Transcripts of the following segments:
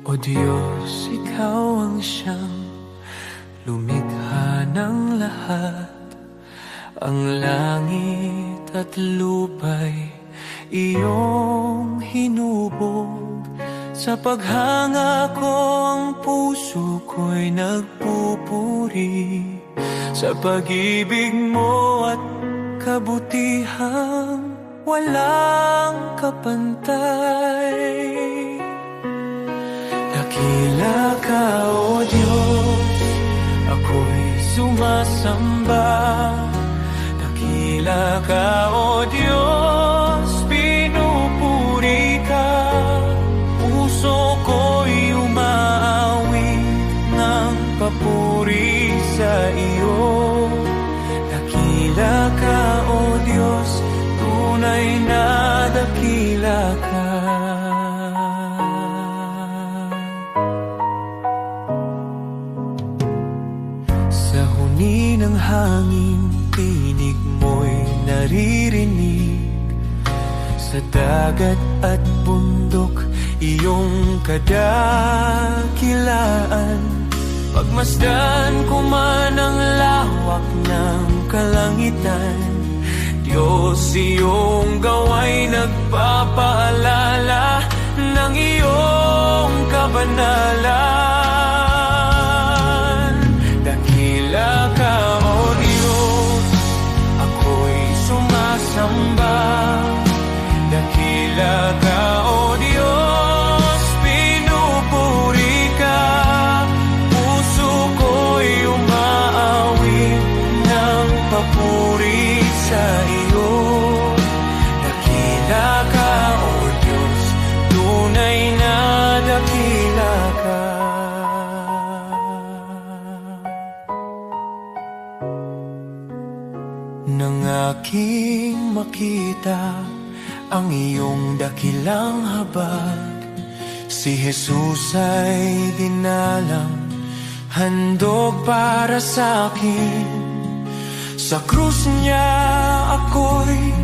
O Diyos, Ikaw ang siyang lumikha ng lahat. Ang langit at lupa'y iyong hinubog. Sa paghanga ko ang puso ko'y nagpupuri sa pag-ibig mo at kabutihang walang kapantay. Dakila ka, O Diyos, ako'y sumasamba. Dakila ka, O Diyos, pinupuri ka. Puso ko'y umaawit ng papuri sa iyo. Dakila ka, O Diyos, tunay na dakila ka. Sa huni ng hangin, tinig mo'y naririnig. Sa dagat at bundok, iyong kadakilaan. Pagmasdan ko man ang lawak ng kalangitan, Diyos, iyong gawa'y nagpapaalala ng iyong kabanalan. Dakila ka, O Diyos, ako'y sumasamba. Dakila ka, O Diyos, pinupuri ka. Puso ko'y umaawit ng papuri sa iyo. Dakila ka, O Diyos, tunay na dakila ka. Nang aking makita ang iyong dakilang habag, si Jesus ay dinalang, handog para sa akin. Sa krus niya ako'y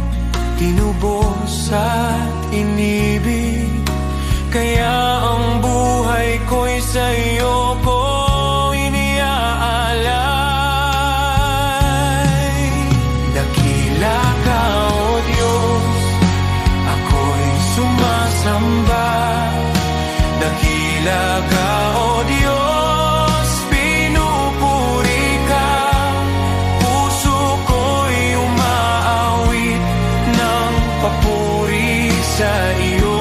tinubos at inibig, kaya ang buhay ko'y sa iyo ko iniaalay. Dakila ka, O Diyos, ako'y sumasamba. Dakila ka, O Diyos, pinupuri ka. Puso ko'y umaawit ng papuri sa iyo.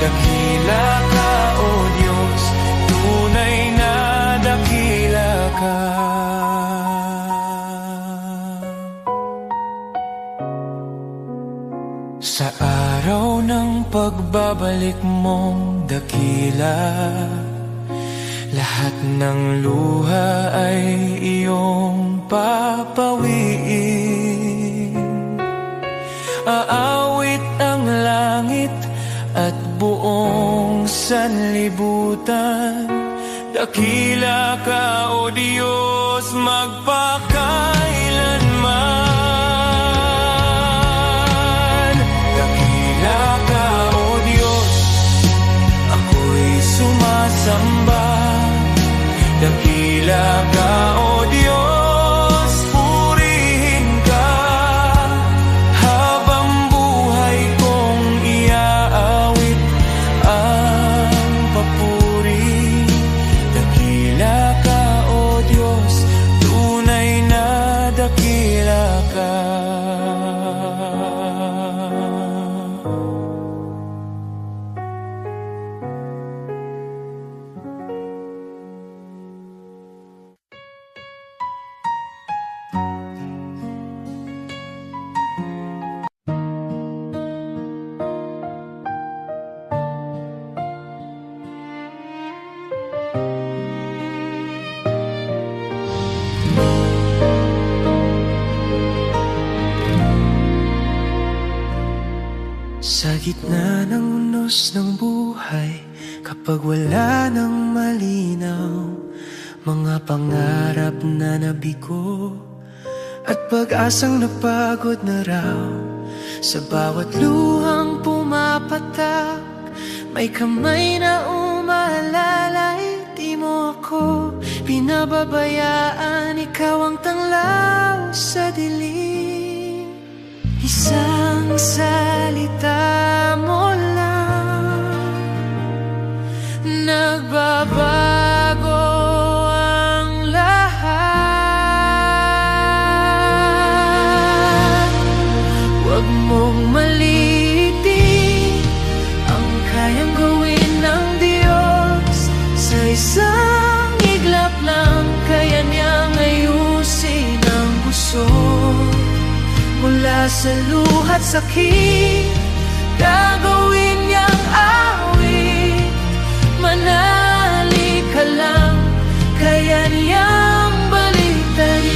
Dakila ka, O Diyos, tunay na dakila ka. Sa araw ng pagbabalik mong dakila, lahat ng luha ay iyong papawiin. Aawit ang langit at buong sanlibutan. Dakila ka, O Diyos, magpakailanman. Dakila ka, O Diyos, ako'y sumasamba. Dakila ka, O Diyos, purihin ka. Habang buhay kong iaawit ang papuri. Dakila ka, O Diyos, tunay na dakila ka. Sa gitna ng unos ng buhay, kapag wala nang malinaw, mga pangarap na nabigo at pag-asang napagod na raw, sa bawat luhang pumapatak, may kamay na maalalay, di mo ako pinababayaan. Ikaw ang tanglaw sa dilim. Isang salita mo lang, nagbabago ang lahat. Huwag mong maliitin ang kayang gawin ng Diyos. Sa isang iglap lang, kaya niyang ayusin ang gusot. Mula sa luha't sakit, gagawin niyang awit. Manali ka lang, kaya niyang baliktarin.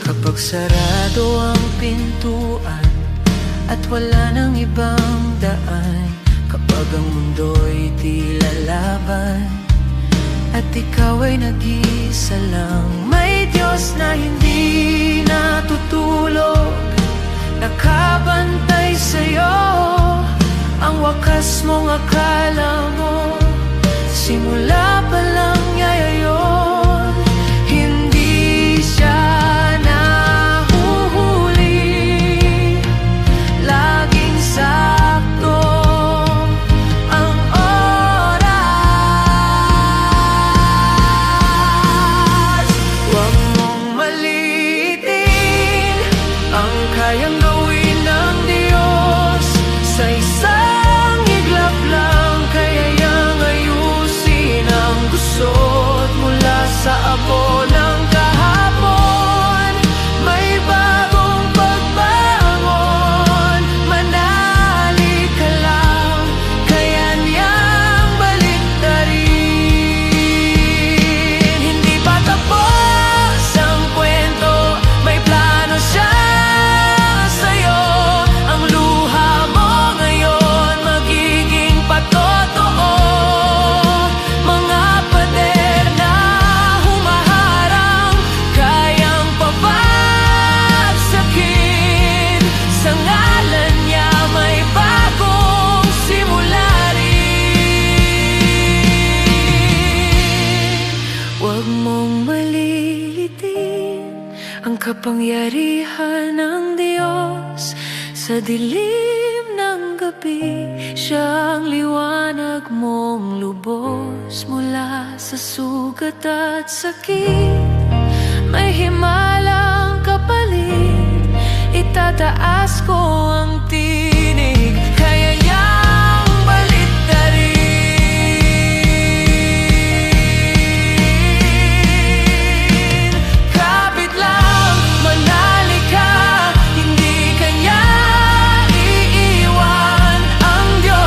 Kapag sarado ang pintuan at wala nang ibang daan, kapag ang mundo'y di lalaban at ikaw ay nag-isa lang, may Diyos na hindi natutulog, nakabantay sa'yo. Ang wakas mong akala mo, simula pa lang niya yun. Hindi siya nahuhuli, laging sakto ang oras. Huwag mong maliitin ang kayang gawin ng Diyos. Sa isang iglap lang, kaya niyang ayusin ang gusot. Mula sa abo ng kahapon, may bagong pagbangon. Manali ka lang, kaya niyang baliktarin. Hindi pa tapos ang kwento, may plano siya sa'yo. Ang luha mo ngayon magiging patotoo. Mga pader na humaharang, kayang pabagsakin. Sa ngalan niya may bagong simula rin. Huwag mong malilitin ang kapangyarihan ng Diyos. Sa dilim ng gabi, siya ang liwanag mong lubos. Mula sa sugat at sakit, may himalang kapalit. Itataas ko ang tinig, kaya niyang baliktarin. Kapit lang, manali ka, hindi ka niya iiwan. Ang Diyos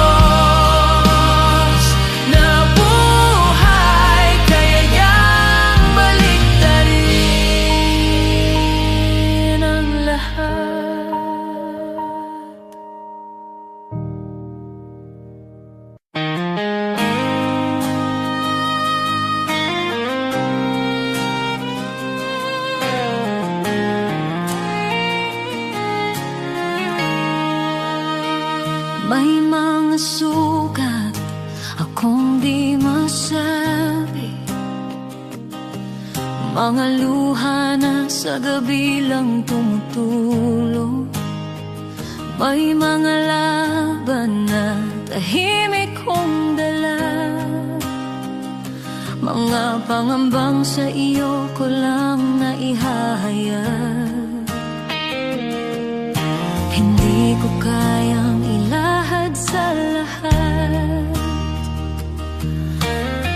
na buhay, kaya niyang baliktarin ang lahat. May mga sugat akong di masabi, mga luha na sa gabi lang tumutulong. May mga laban na tahimik kong dala, mga pangambang sa iyo ko lang naihahayag. Hindi ko kayang ilahad sa lahat,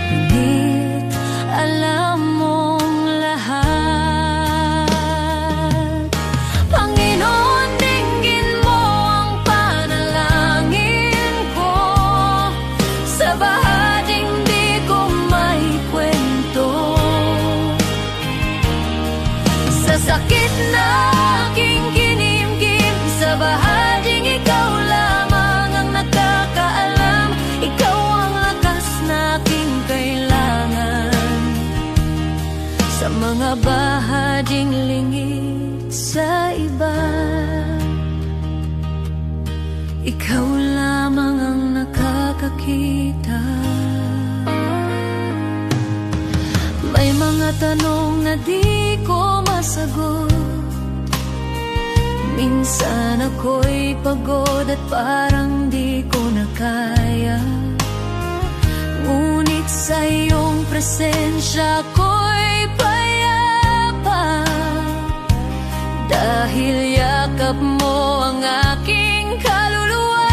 ngunit alam mong lahat. Panginoon, dinggin mo ang panalangin ko. Sa bahaging di ko may kwento, sa sakit na aking kinimkim, sa bahaging ikaw lang ikaw lamang ang nakakakita. May mga tanong na di ko masagot. Minsan ako'y pagod at parang di ko na kaya. Ngunit sa iyong presensya ako'y payapa, dahil yakap mo ang aking kaluluwa.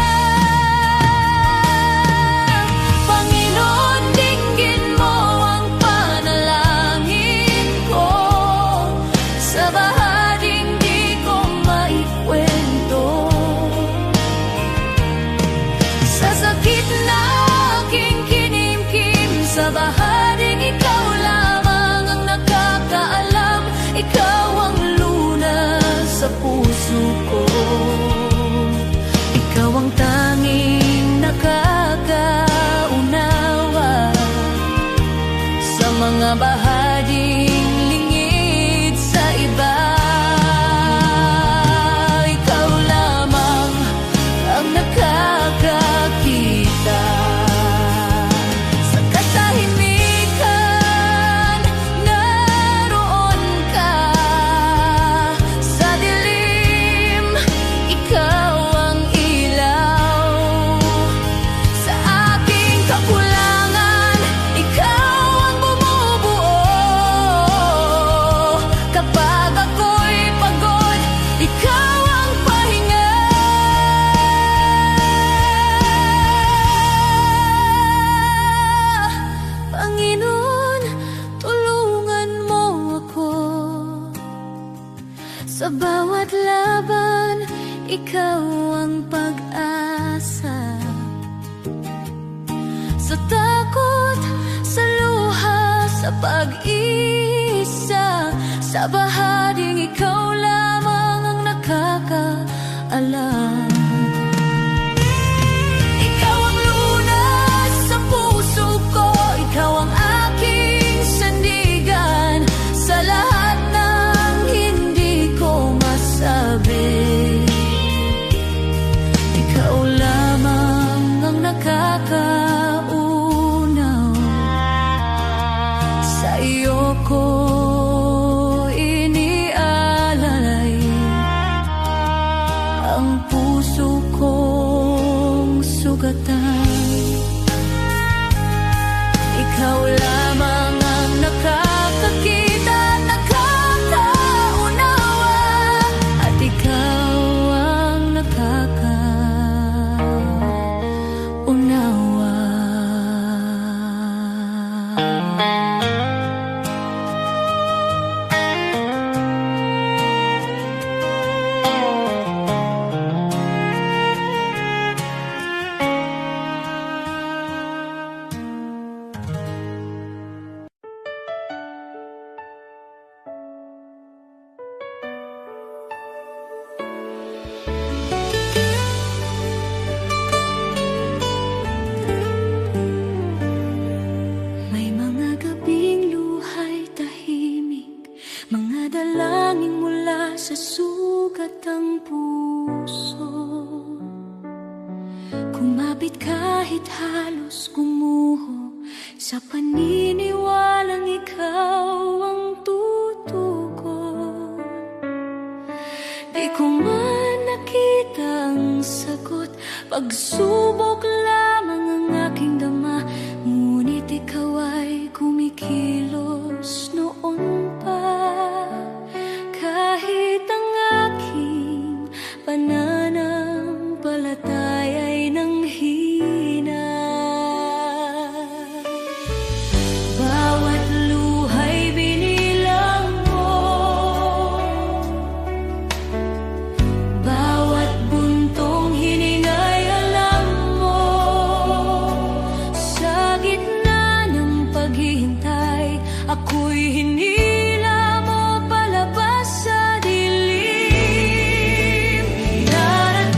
Panginoon, dinggin mo ang panalangin ko sa bahaging di ko maikwento. Sa sakit na aking kinimkim, sa bahaging ikaw lamang ang nakakaalam. Ikaw ang lunas sa puso ko, ikaw ang tanging nakakaunawa sa mga bahaging lingid sa iba. Ikaw lamang ang nakakakita. Sa katahimikan, naroon ka. Sa dilim, ikaw ang ilaw. Sa aking kakulangan, ikaw ang bumubuo. Kapag ako'y pagod, ikaw ang pahinga. Panginoon, tulungan mo ako. Sa bawat laban, ikaw ang pag-asa. Sa takot, sa luha, sa pag-isa, sa bahaging ikaw lamang ang nakakaalam. Ikaw ang lunas sa puso ko, ikaw ang aking sandigan. Sa lahat ng hindi ko masabi, ikaw lamang ang nakakaunaw. Sa iyo ko inialalay ang puso kong sugatan. Ikaw lamang ang nakakakita, nakakaunawa, at ikaw ang nakakaunawa. May mga gabing luhay tahimik, mga dalangin mula sa sugat ang puso. Kumapit kahit halos gumuho, sa paniniwalang ikaw ang tutugon. Di ko man nakita ang sagot, pagsubok lamang ang aking dama. Ngunit ikaw ay kumikilos noon pa, kahit ang aking pananampalataya ay nanghina. Bawat luhay binilang mo, bawat buntong hiningay alam mo. Sa gitna ng paghihintay, ako'y hinila mo palabas sa dilim. Darating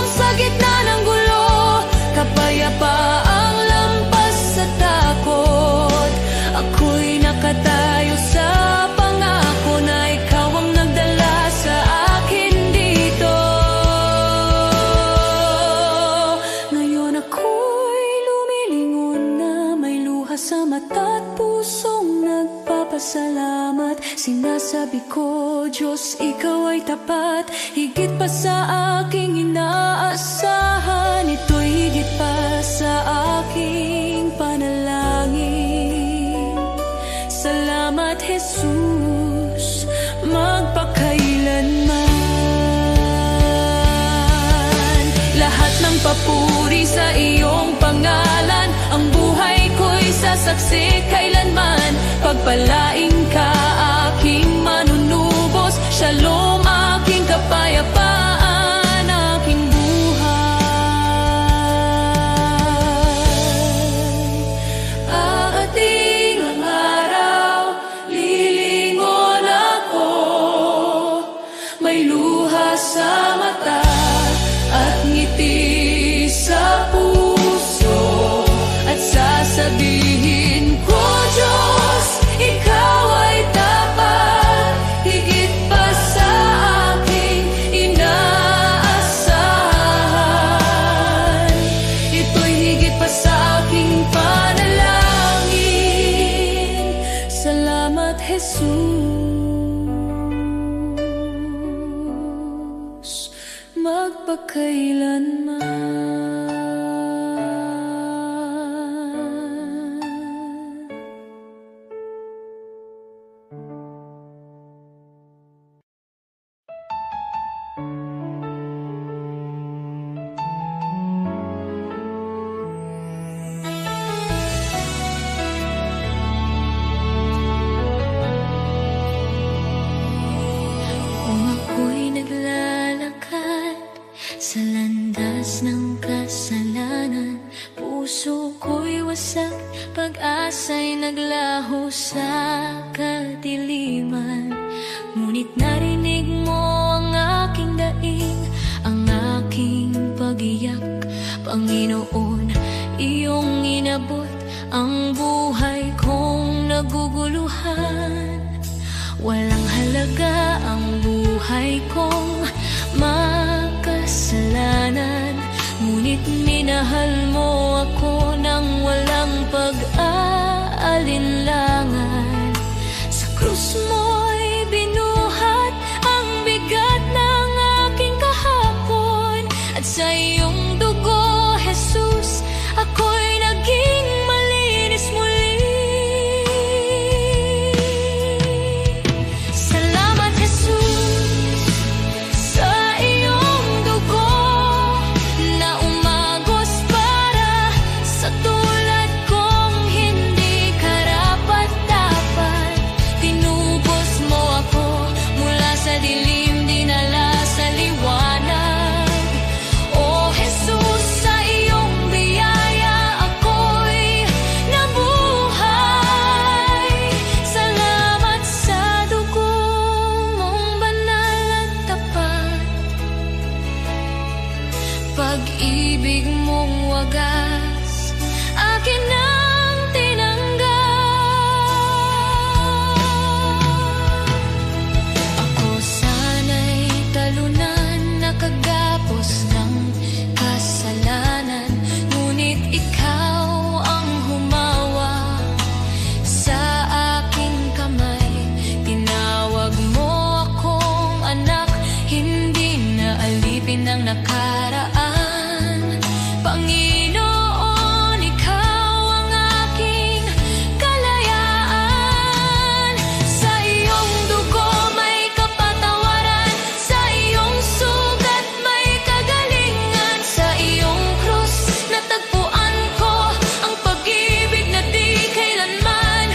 sa gitna ng gulo, kapayapaang lampas sa takot. Ako'y nakatayo sa pangako na ikaw ang nagdala sa akin dito. Ngayon ako'y lumilingon na may luha sa mata at pusong nagpapasalamat. Sinasabi ko, Diyos, ikaw ay tapat, higit pa sa aking inaasahan. Ito'y higit pa sa aking panalangin. Salamat, Jesus, magpakailanman. Lahat ng papuri sa iyong pangalan, ang buhay ko'y sasaksi kailanman. Pagpalain ka, aking manunubos, shalom, aking kapayapaan, aking buhay. Aating ang araw, lilingon ako, may luha sa mata at ngiti sa puso, at sasabihin ko, Diyos, ikaw ay tapat, higit pa sa aking inaasahan. Ito'y higit pa sa aking panalangin. Salamat, Jesus, magpakailanman. Kung ako'y naglalakad sa landas ng kasalanan, puso ko'y wasak, pag-asa'y naglaho sa kadiliman. Ngunit narinig mo ang aking daing, ang aking pag-iyak. Panginoon, iyong inabot ang buhay kong naguguluhan. Walang halaga ang buhay kong makasalanan, ngunit minahal mo ako ng walang pag-aalinlangan. Sa krus mo'y binuhat ang bigat ng aking kahapon, at sa iyong dugo, Jesus, ako'y naging malinis muli. Salamat, Jesus, sa iyong dugo na umagos para sa tulad kong hindi karapat-dapat. Tinubos mo ako mula sa dilim, dinala sa liwanag. O Jesus, sa iyong biyaya ako'y nabuhay. Salamat sa dugo mong banal at tapat, pag-ibig mong wagas, akin ang tinanggap. Ako sana'y talunan, nakagapos ng kasalanan, ngunit ikaw ang humawa sa aking kamay. Tinawag mo akong anak, hindi na alipin ng nakaraan. Panginoon, ikaw ang aking kalayaan. Sa iyong dugo may kapatawaran, sa iyong sugat may kagalingan. Sa iyong krus natagpuan ko ang pag-ibig na di kailanman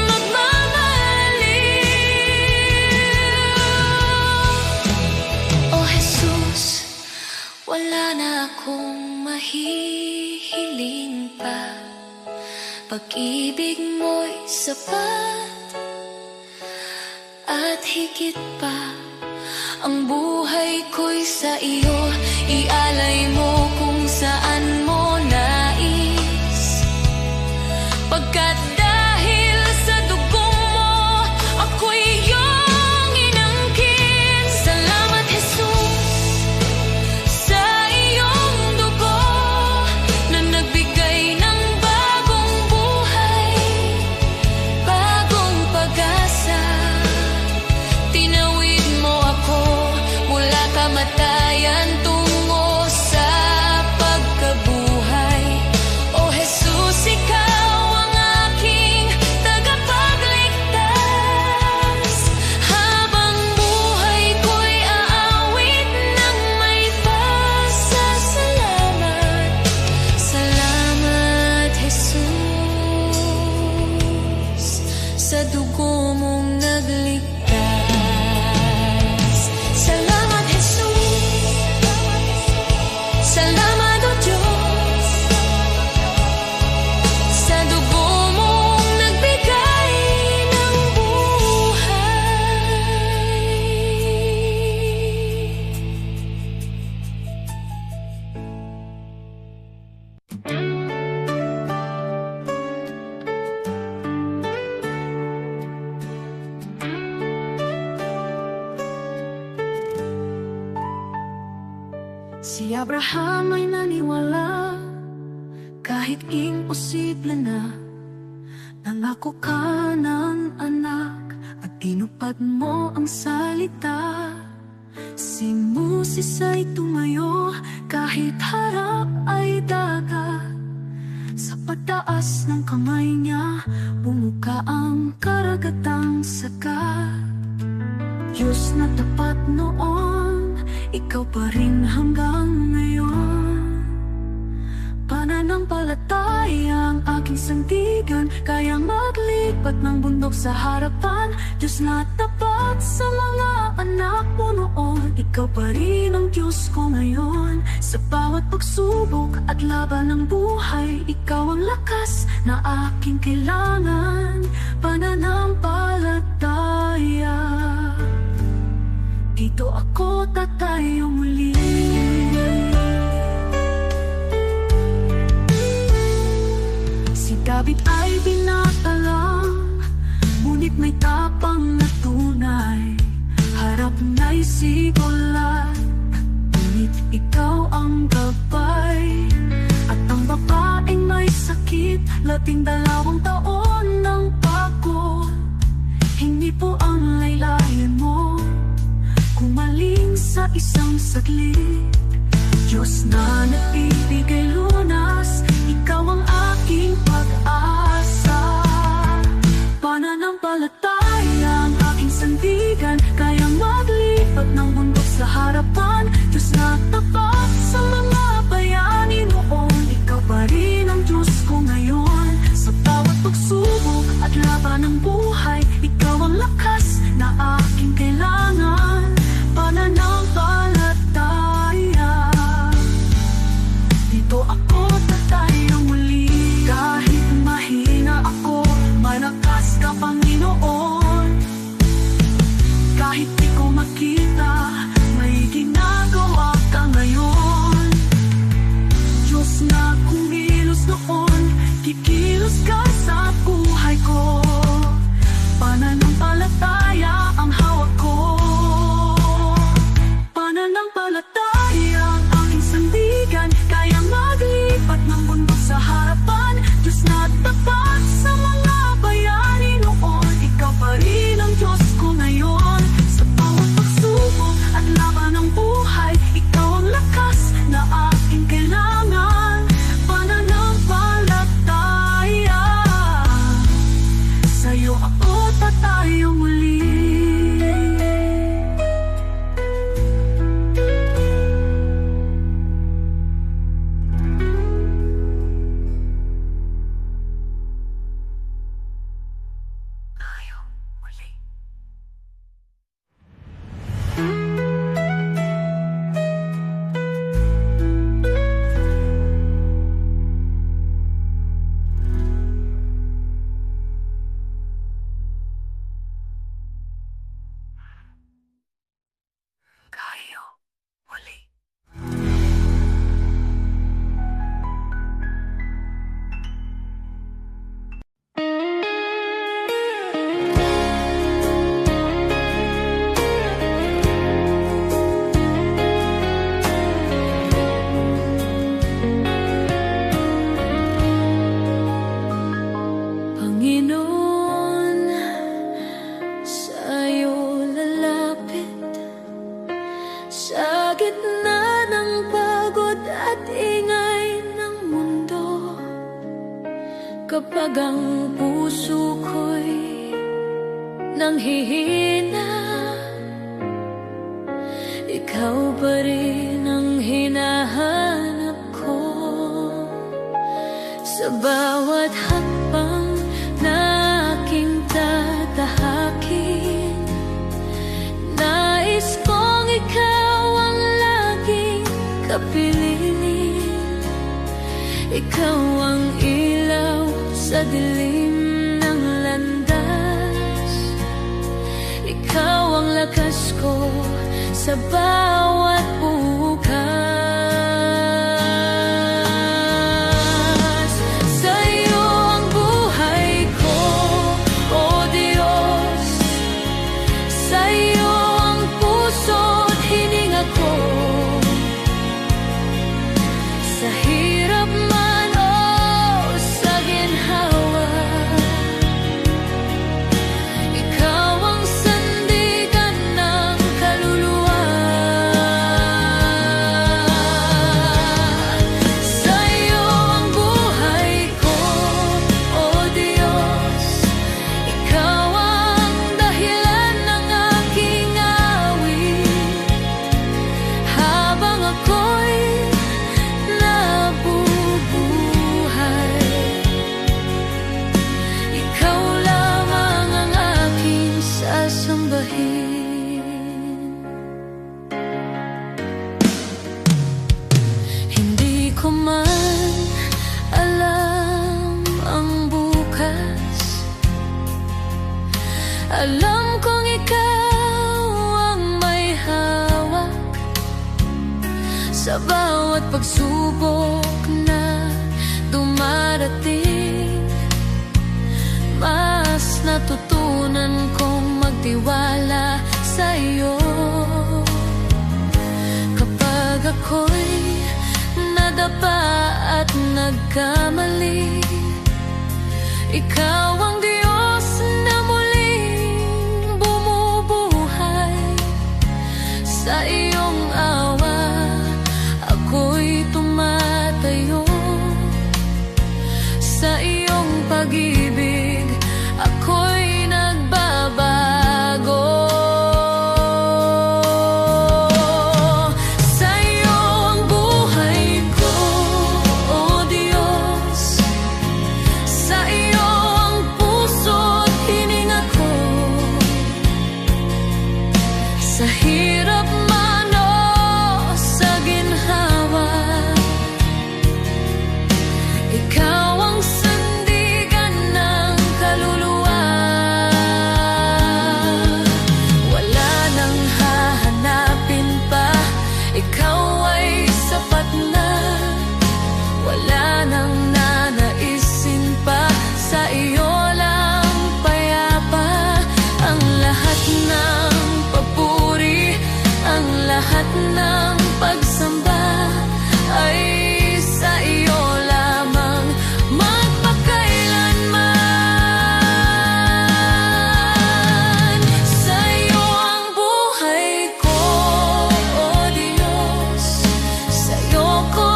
magmamaliw. O Jesus, wala na akong mahihiling pa, pag-ibig mo'y sapat at higit pa. Ang buhay ko'y sa iyo, ialay mo kung saan mo nais. Pagkat dahil sa dugo mo, ako'y iyong inangkin. Salamat, Jesus, sa iyong dugo na nagbigay ng bagong buhay, bagong pag-asa. Tinawid mo ako mula kamatayan tungo sa pagkabuhay. O Jesus, ikaw ang aking tagapagligtas. Habang buhay ko'y aawit ng may pasasalamat. Salamat, Jesus, sa dugo mong nagligtas. Salamat, Jesus. Salamat, O Diyos, sa dugo mong nagbigay ng buhay. Si Abraham ay naniwala kahit imposible na. Nangako ka ng anak at tinupad mo ang salita. Si Moses ay tumayo kahit harap ay dagat. Sa pagtaas ng kamay niya, bumuka ang karagatang sagat. Diyos na tapat noon, ikaw pa rin hanggang ngayon. Pananampalataya ang aking sandigan, kayang maglipat ng bundok sa harapan. Diyos na tapat sa mga anak mo noon, ikaw pa rin ang Diyos ko ngayon. Sa bawat pagsubok at laban ng buhay, ikaw ang lakas na aking kailangan. Pananampalataya, dito ako tatayo muli. Si David ay binatalang, ngunit may tapang na tunay. Harap na'y si Goliath, ngunit ikaw ang gabay. At ang babaeng may sakit, 12 taon ng pagod, hindi po ang laylayan mo kumaling sa isang saglit. Diyos na nagbibigay lunas, ikaw ang aking pag-asa. Pananampalataya ang aking sandigan, kayang maglipat ng bundok sa harapan. Diyos na tapat sa mga bayani noon, ikaw pa rin ang Diyos ko ngayon. Sa bawat pagsubok at laban ng buhay, ikaw ang lakas na aking kailangan. Pananampalataya, hanggang puso ko'y nanghihina. Ikaw pa rin ang hinahanap ko sa bawat hakbang na aking tatahakin. Nais kong ikaw ang laging kapiling. Ikaw ang ilaw sa dilim ng landas. Ikaw ang lakas ko sa bawat bukas. Sa'yo ang buhay ko, O Diyos. Sa'yo ang puso't hininga ko. Sa hirap man o sa ginhawa, ikaw ang sandigan ng kaluluwa. Sa'yo ang buhay ko, O Diyos. Ikaw ang dahilan ng aking awit. Habang ako'y nabubuhay, ikaw lamang ang aking sasambahin. Hindi ko man alam ang bukas. Alam kong ikaw ang may hawak sa bawat pagsubok na dumarating. Mas natutunan kong magtiwala sa iyo. Kapag ako'y nadapa at nagkamali, ikaw ang Diyos na muling bumubuhay. Sa iyong awa ako'y tumatayo. Sa iyong pag-ibig ako'y nagbabago. Sa'yo ang buhay ko, O Diyos. Sa iyo ang puso't hininga ko. Sa hirap man o sa ginhawa, ikaw ang sandigan ng kaluluwa. Wala nang hahanapin pa, ikaw ay sapat na. Wala nang nanaisin pa, sa iyo lang payapa. Ang lahat ng papuri, ang lahat ng pagsamba ay sa iyo lamang magpakailanman. Sa'yo ang buhay ko, O Diyos. Sa'yo ko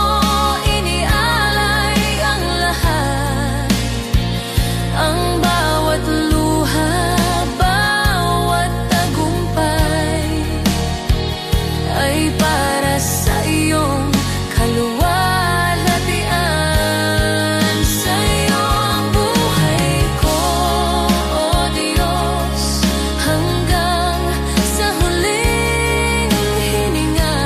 inialay ang lahat. Ang bawat luha, bawat tagumpay ay para sa iyong kaluwalhatian. Sa'yo ang buhay ko, O Diyos. Hanggang sa huling hininga,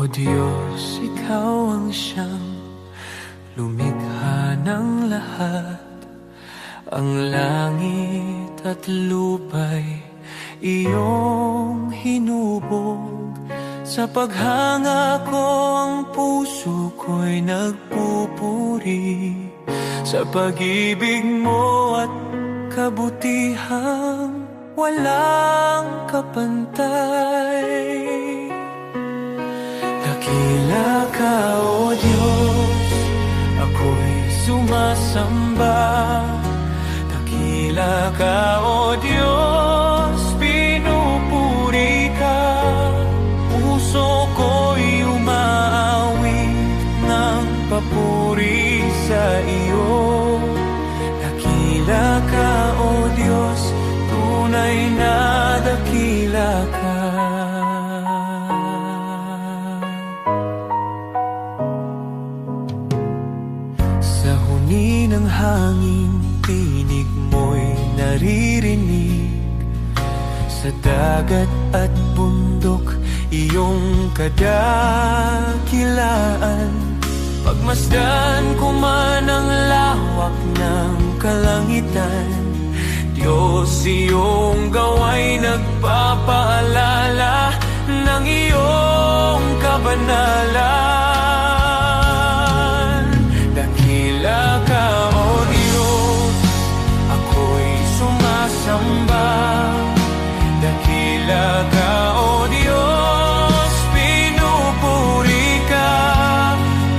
O Diyos, Ikaw ang siyang lumikha ng lahat. Ang langit at lupa'y iyong hinubog. Sa paghanga ko ang puso ko'y nagpupuri sa pag-ibig mo at kabutihang walang kapantay. Dakila ka, O Diyos, ako'y sumasamba. Dakila ka, O Diyos, pinupuri ka. Puso ko'y umaawit ng papuri sa iyo. Dakila ka, O Diyos, tunay na dakila ka. Sa huni ng hangin, tinig mo'y naririnig. Sa dagat at bundok, iyong kadakilaan. Pagmasdan ko man ang lawak ng kalangitan, Diyos, iyong gawa'y nagpapaalala ng iyong kabanalan. Dakila ka, O Diyos, ako'y sumasamba. Dakila ka, O Diyos, pinupuri ka.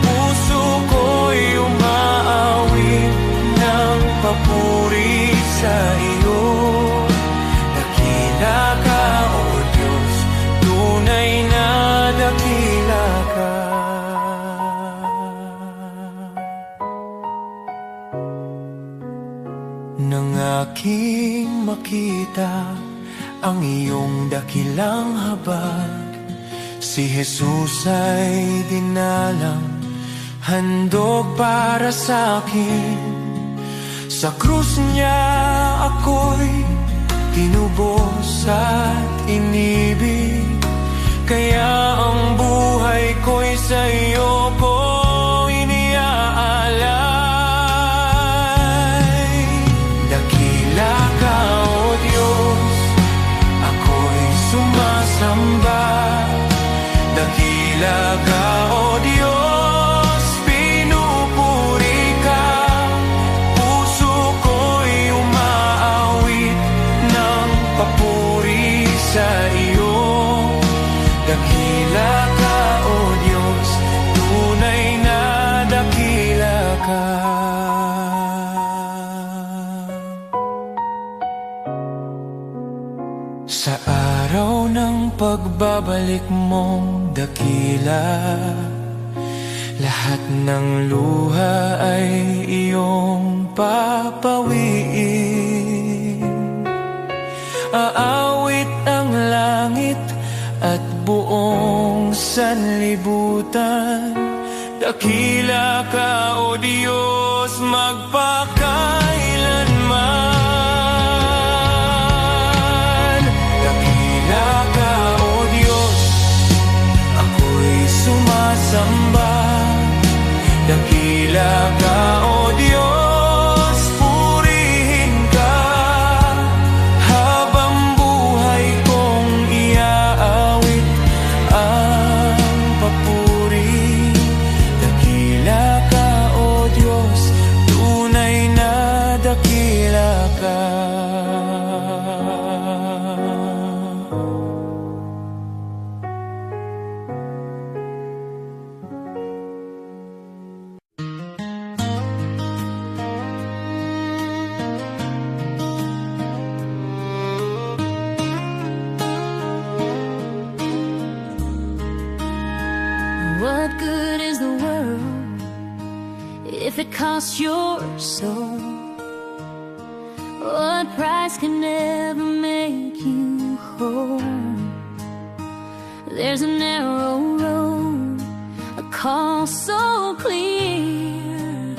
Puso ko'y umaawit ng papuri sa iyo. Dakila ka, O Diyos, tunay na dakila ka. Nang aking makita ang iyong dakilang habag, si Jesus ay dinalang, handog para sa akin. Sa krus niya ako'y tinubos at inibig, kaya ang buhay ko'y sa iyo ko iniaalay. Dakila ka, O Diyos, ako'y sumasamba. Dakila ka, O Diyos, pinupuri ka. Puso ko'y umaawit ng papuri sa iyo. Dakila ka, O Diyos, tunay na dakila ka. Sa araw ng pagbabalik mong dakila, lahat ng luha ay iyong papawiin. Aawit ang langit at buong sanlibutan. Dakila ka, O Diyos, magpakailanman. Dakila ka, O Diyos, ako'y sumasamba. Dakila ka, O Diyos, purihin ka. Habang buhay kong iaawit ang papuri. Dakila ka, O Diyos, tunay na dakila ka. What good is the world if it costs your soul? What price can never make you whole? There's a narrow road, a call so clear,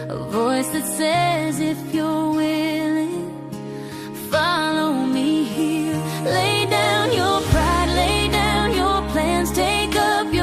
a voice that says if you're willing, follow me here. Lay down your pride, lay down your plans, take up your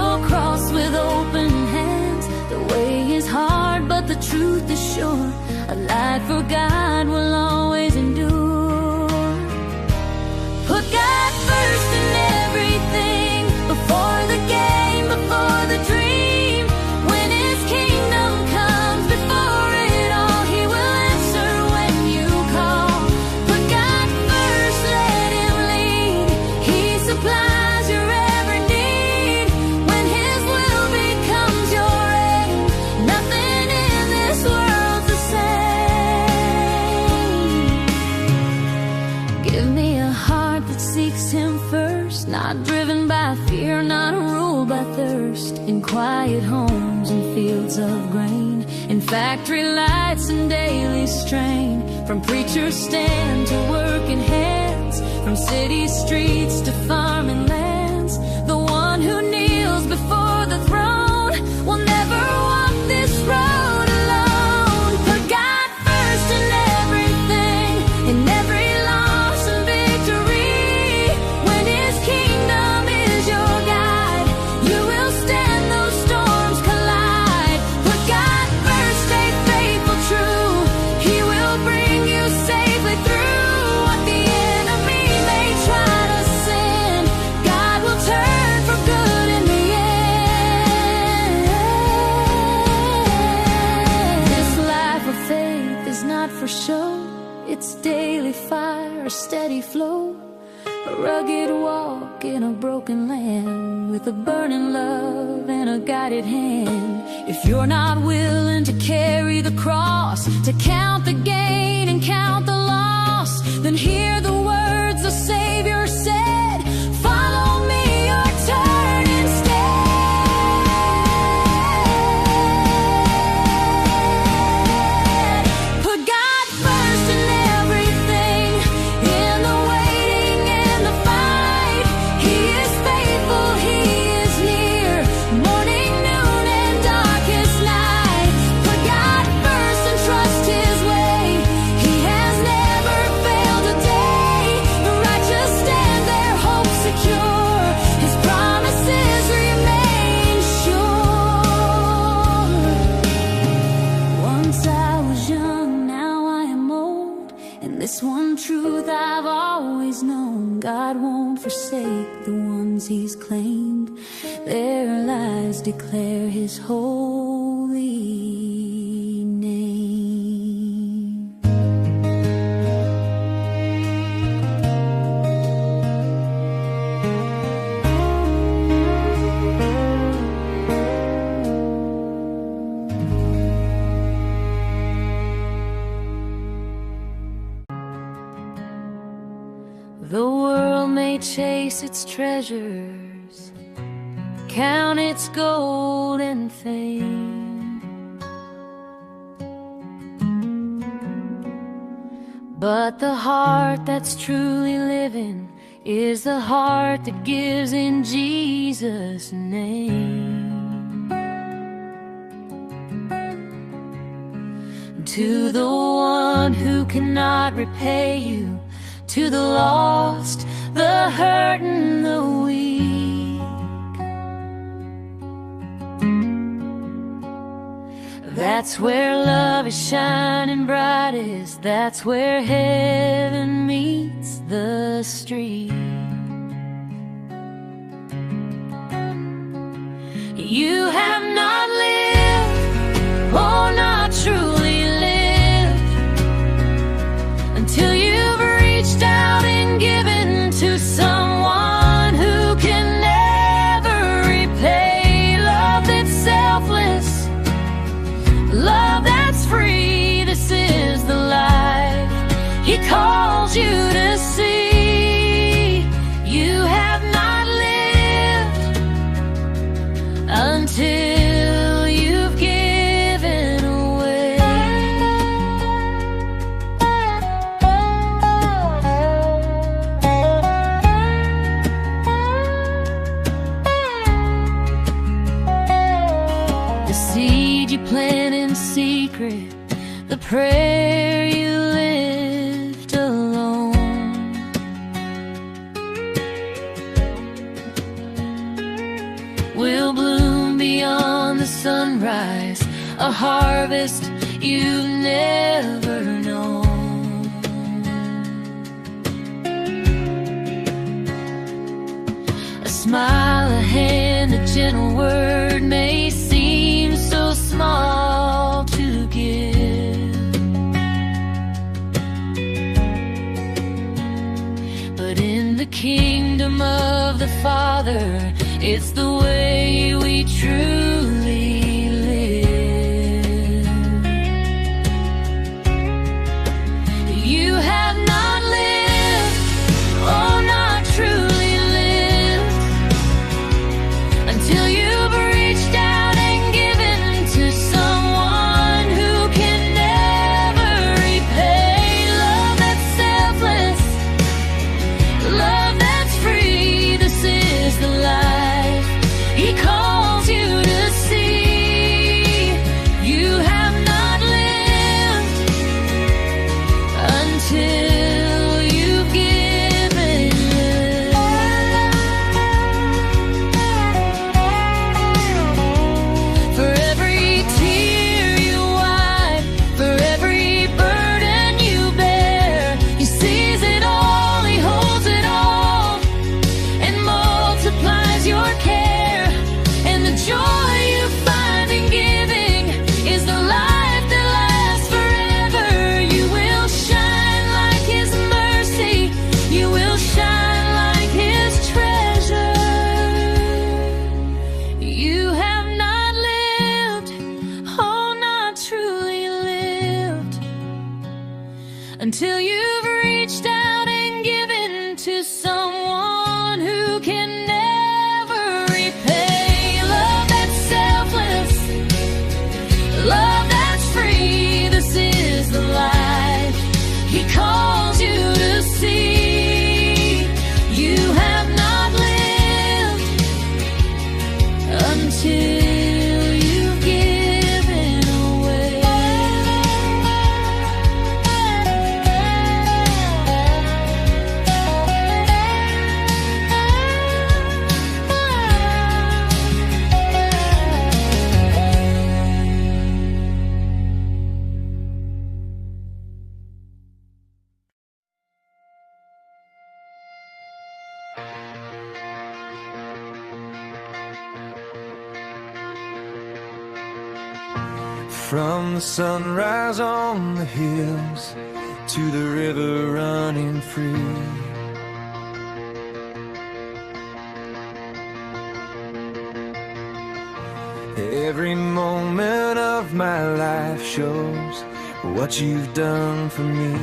by thirst in quiet homes and fields of grain, in factory lights and daily strain, from preacher's stand to working hands, from city streets to farming lands. The one who kneels before the throne will never walk this road alone. Put God first in everything, in every loss and victory. When His kingdom is your guide, you will stand those storms collide. Put God first, stay faithful, true. He will bring you safely through what the enemy may try to send. God will turn for good in the end. This life of faith is not for show. It's daily fire, a steady flow, a rugged walk in a broken land, with a burning love and a guided hand. If you're not willing to carry the cross, to count the gain and count the loss, then hear the words the Savior said, follow me or turn instead. Put God first in everything, in the waiting and the fight. He is faithful, He is near, morning, noon, and darkest night. Put God first and trust His way. He has never failed a day. The righteous stand their hope secure. His promises remain sure. Once I was young, now I am old, and this one truth I've always known: God won't forsake the ones He's claimed. Their lives declare His holy name. The world may chase its treasures, count its gold and fame, but the heart that's truly living is the heart that gives in Jesus' name. To the one who cannot repay you, to the lost, the hurt and the weak, that's where love is shining brightest. That's where heaven meets the street. You have not lived, oh, not truly lived, until you've reached out and given to someone who can never repay. Love that's selfless, love that's free. This is the life He calls you to see. You have not lived until you've given away. The seed you plant in secret, the prayer you lift alone, will bloom beyond the sunrise, a harvest you've never known. A smile, a hand, a gentle word may seem so small to give, but in the kingdom of the Father, it's the way we truly live. You have not lived, oh, not truly lived, until From the sunrise on the hills to the river running free, every moment of my life shows what you've done for me.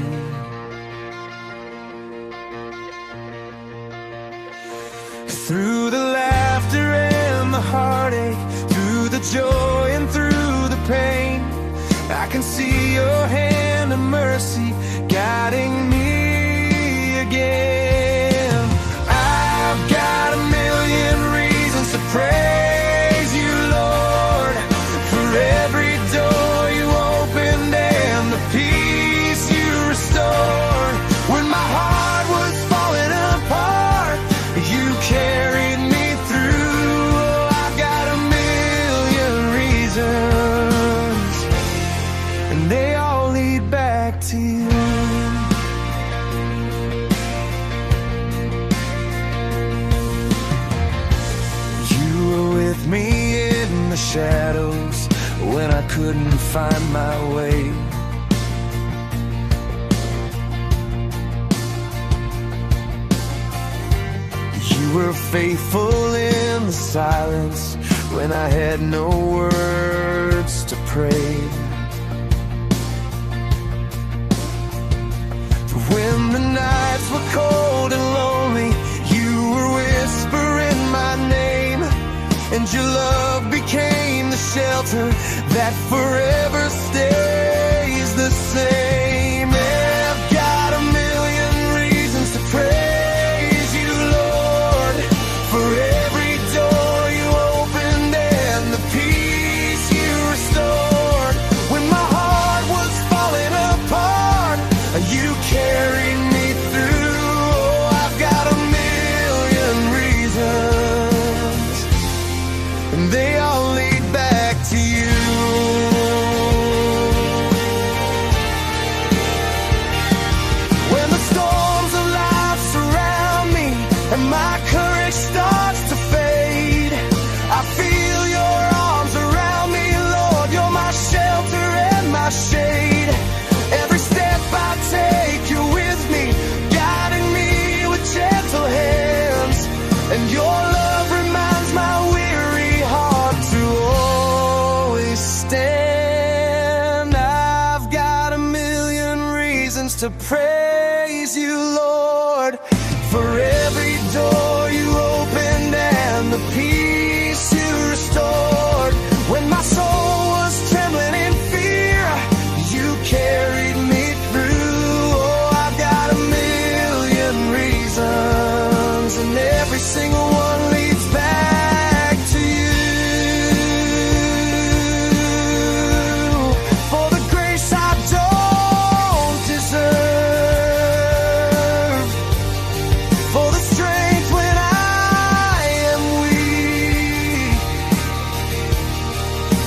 Through the laughter and the heartache, through the joy and through the pain, I can see your hand of mercy guiding me again. I've got a million reasons to praise you, Lord, for every door you opened and the peace you restored. When my heart was falling apart, you carried me through. Oh, I've got a million reasons, and they all lead back to you. You were with me in the shadows when I couldn't find my way. You were faithful in the silence when I had no words to pray. When the nights were cold and lonely, you were whispering my name, and your love became the shelter that forever stays the same. I've got a million reasons to praise you, Lord, for every door you opened and the peace you restored. When my heart was falling apart, you carried me through. Oh, I've got a million reasons, and they all lead back to you. When the storms of life surround me and my courage starts to fade, I feel your arms around me, Lord. You're my shelter and my shade. Every step I take, you're with me, guiding me with gentle hands. And your love reminds my weary heart to always stand. I've got a million reasons to praise you, Lord, for every door you opened and the peace you restored. When my soul was trembling in fear, you carried me through. Oh, I've got a million reasons, and every single one leads back to you. For the grace I don't deserve, for the strength when I am weak,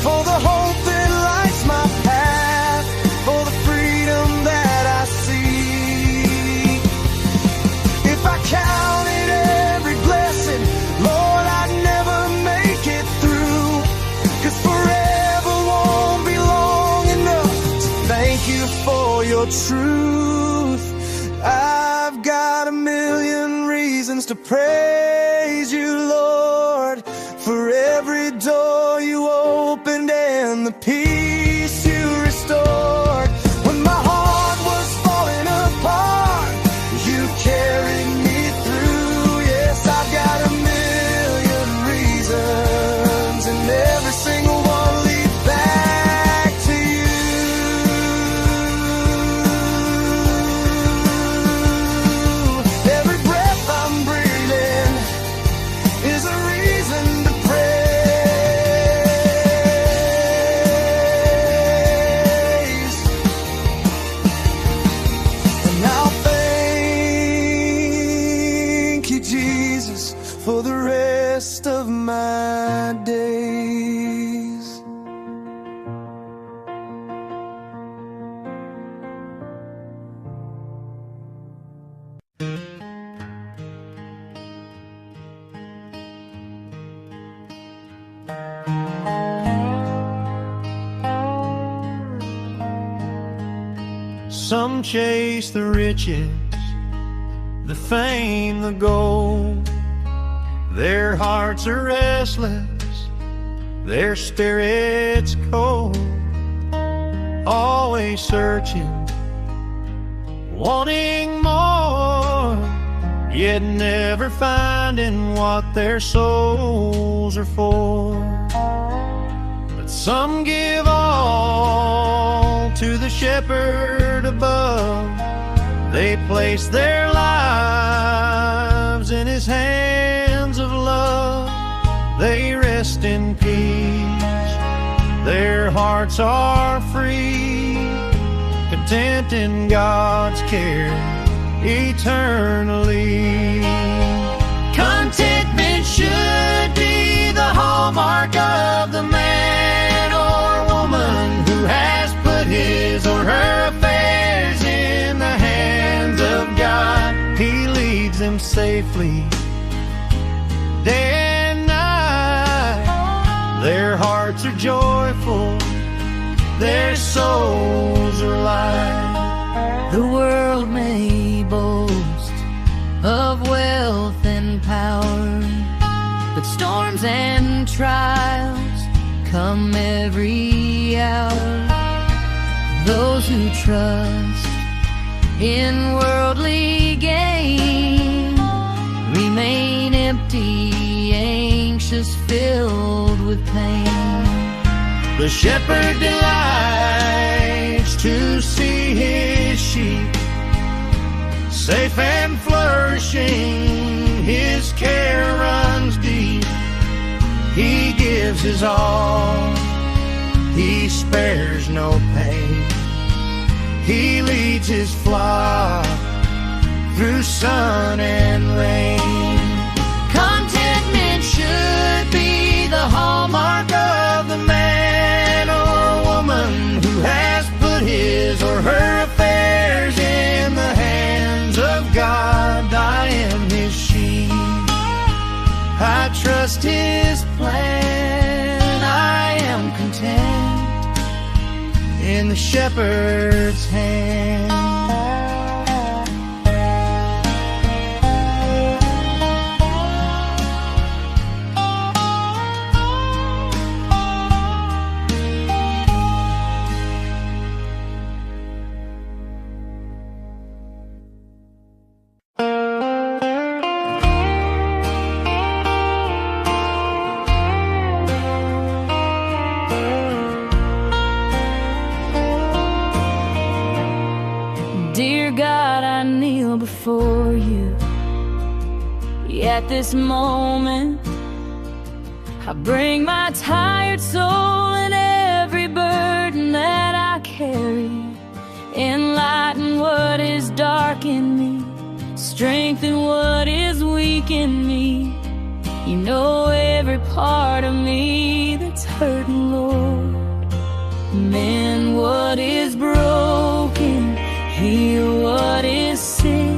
for the hope that lights my path, for the freedom that I see. If I counted every blessing, Lord, I'd never make it through. 'Cause forever won't be long enough to thank you for your truth. I've got a million reasons to praise you, Lord, for every door you opened and the peace you restored. When my heart was falling apart, you carried me through. Yes, I've got a million reasons, and every single one leads back to you. Every breath I'm breathing is a reason to praise. And I'll thank you, Jesus, for the rest of my days. Some chase the riches, the fame, the gold. Their hearts are restless, their spirits cold. Always searching, wanting more, yet never finding what their souls are for. But some give all to the shepherd above. They place their lives in his hands of love. They rest in peace, their hearts are free, content in God's care eternally. Contentment should be the hallmark of the man or woman who has put his or her affairs in the hands of God. He leads them safely day and night. Their hearts are joyful, their souls are light. The world may boast of wealth and power, but storms and trials come every hour. Those who trust in worldly gain remain empty, anxious, filled with pain. The shepherd delights to see his sheep safe and flourishing. His care runs deep. He gives his all, he spares no pain. He leads his flock through sun and rain. Contentment should be the hallmark of the man or woman who has put his or her affairs in the hands of God. I am his sheep, I trust his plan. I am content in the shepherd's hand. Dear God, I kneel before you. At this moment, I bring my tired soul and every burden that I carry. Enlighten what is dark in me, strengthen what is weak in me. You know every part of me that's hurting, Lord. Mend what is broken, heal what is sick,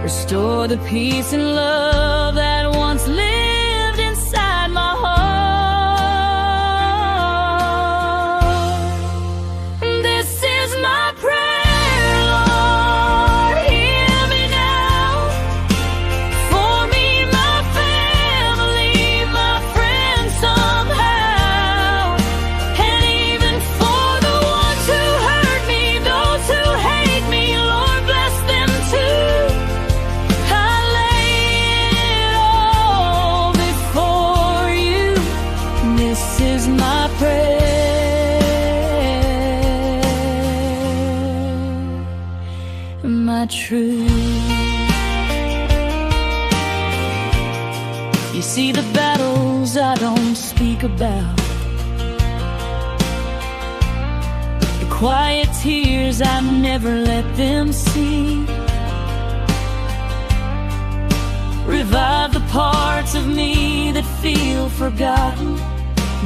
restore the peace and love that once lived inside my heart. This is my prayer, Lord, hear me now. For me, my family, my friends somehow, and even for the ones who hurt me, those who hate me, Lord, bless them too. I lay it all before you. This is my prayer, my truth. You see the battles I don't speak about, the quiet tears I never let them see. Revive the parts of me that feel forgotten.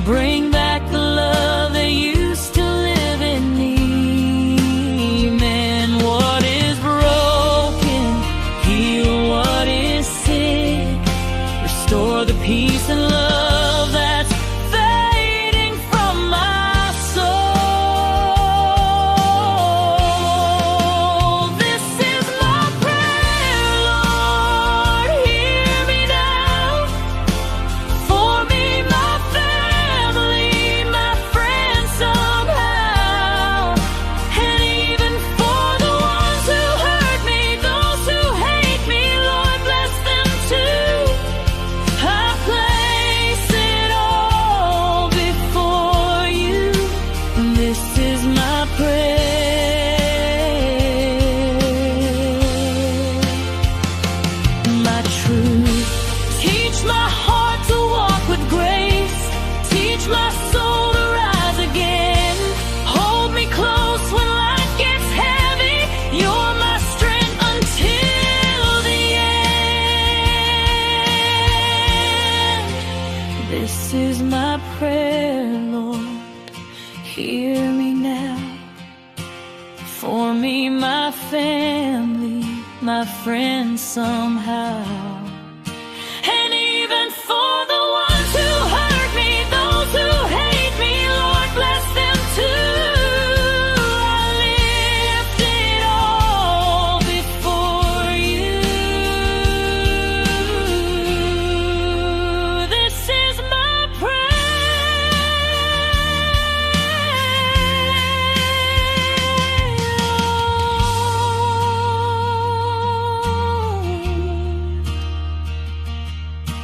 Bring back the love that used to live in me. Mend what is broken, heal what is sick, restore the peace and love that's fading from my soul. Hear me now. For me, my family, my friends somehow. And even for the ones who hurt me, those who hate me, Lord bless them too. I lift it all before you. This is my prayer.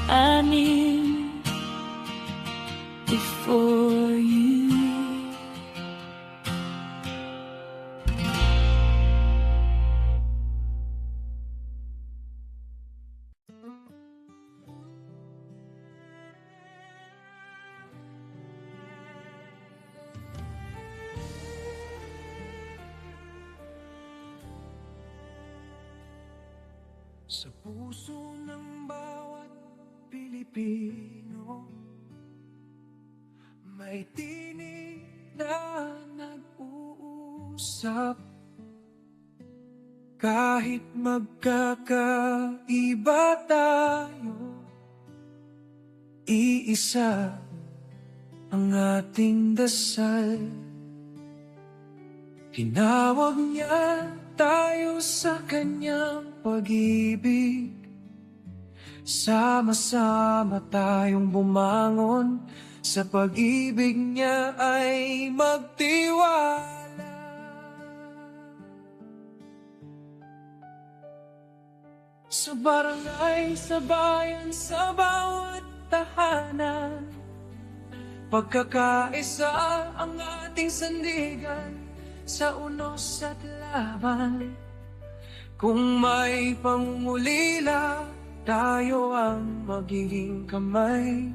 I kneel before you. Sa puso ng bawat Pilipino, may tinig na nag-uusap. Kahit magkakaiba tayo, iisa ang ating dasal. Tinawag niya tayo sa kanyang pag-ibig. Sama-sama tayong bumangon, sa pag-ibig niya ay magtiwala. Sa barangay, sa bayan, sa bawat tahanan, pagkakaisa ang ating sandigan, sa unos at laban. Kung may pangungulila, tayo ang magiging kamay.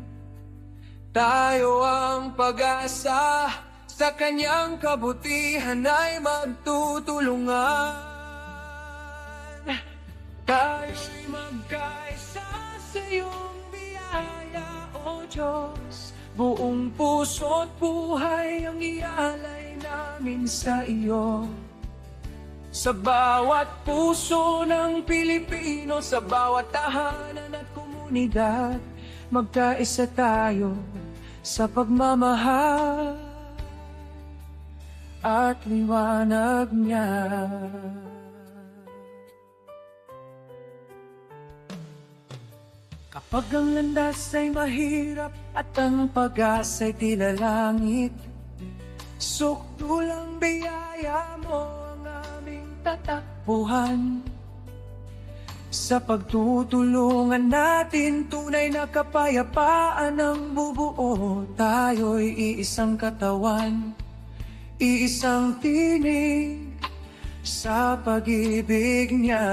Tayo ang pag-asa, sa kanyang kabutihan ay magtutulungan. Tayo'y magkaisa sa iyong biyaya, O Diyos. Buong puso't buhay ang ialay namin sa iyo. Sa bawat puso ng Pilipino, sa bawat tahanan at komunidad, magkaisa tayo sa pagmamahal at liwanag niya. Kapag ang landas ay mahirap at ang pag-asa'y tila langit, sukdulang biyaya mo ang aming tatakbuhan. Sa pagtutulungan natin, tunay na kapayapaan ang bubuo. Tayo'y iisang katawan, iisang tinig sa pag-ibig niya.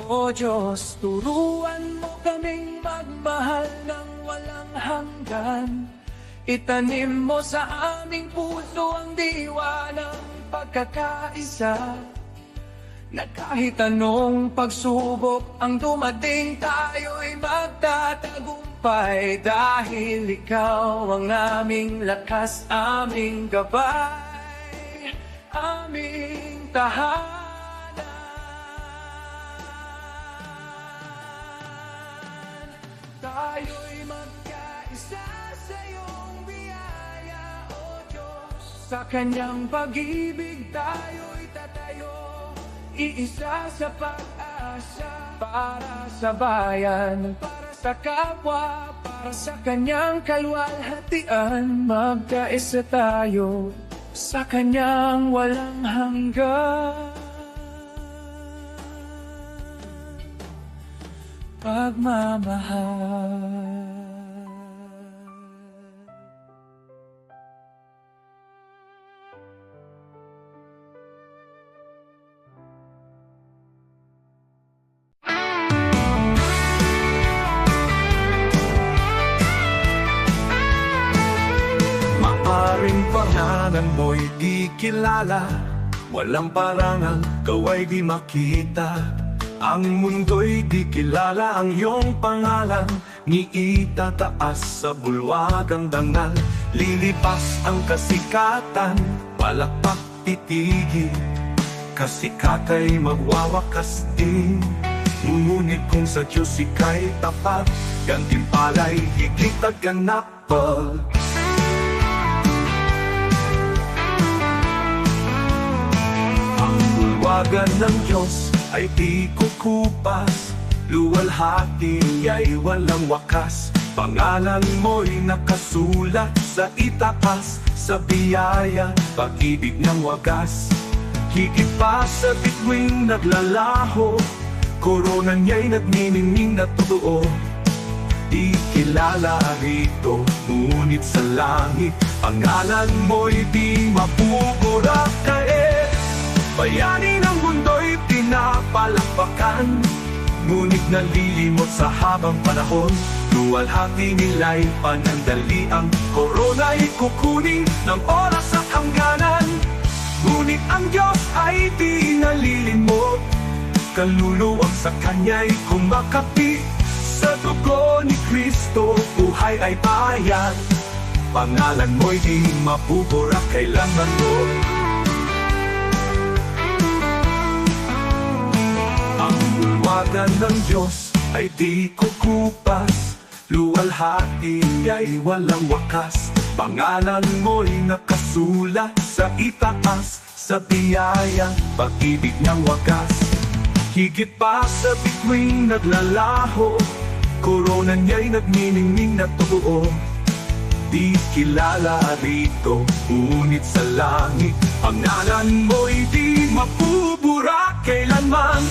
O Diyos, turuan mo kaming magmahal ng walang hanggan. Itanim mo sa aming puso ang diwa ng pagkakaisa, na kahit anong pagsubok ang dumating, tayo'y magtatagumpay. Dahil ikaw ang aming lakas, aming gabay, aming tahanan. Tayo'y magkaisa sa iyong biyaya, O Diyos. Sa kanyang pag-ibig tayo'y tatayo, iisa sa pag-asa. Para sa bayan, para sa kapwa, para sa kanyang kalwalhatian. Magkaisa tayo sa kanyang walang hanggan. Pagmamahal. Maaring pangalan mo'y di kilala, walang parangal, kaway di makita. Ang mundo'y di kilala ang iyong pangalan, ni itataas sa bulwagang dangal. Lilipas ang kasikatan, palakpak titigil, kasikat ay magwawakas din. Ngunit kung sa Diyos ika'y tapat, gantimpala'y higit at ganapal. Ang bulwagan ng Diyos ay di kukupas, luwalhati ay walang wakas. Pangalan mo'y nakasulat sa itaas, sa biyaya, pag-ibig ng wagas. Higit pa sa bituing naglalaho, korona niya'y nagniningning na totoo. Di kilala rito, ngunit sa langit, pangalan mo'y di mapupura. Kaya bayani ng mundo'y pinapalakpakan, ngunit nalilimot sa habang panahon. Luwalhati nila'y panandaliang korona'y kukunin ng oras at hangganan. Ngunit ang Diyos ay di nalilimot, kaluluwang sa Kanya'y kumakapi. Sa dugo ni Kristo, buhay ay bayad, pangalan mo'y di mapupura kailanman mo. Ang bulwagan ng Diyos ay di kukupas, luwalhati ay walang wakas. Pangalan mo'y nakasulat sa itaas, sa biyaya, pag-ibig ng wagas. Higit pa sa bituing naglalaho, korona niya'y nagniningning na totoo. Di kilala rito, ngunit sa langit, pangalan mo'y di mapupura kailanman.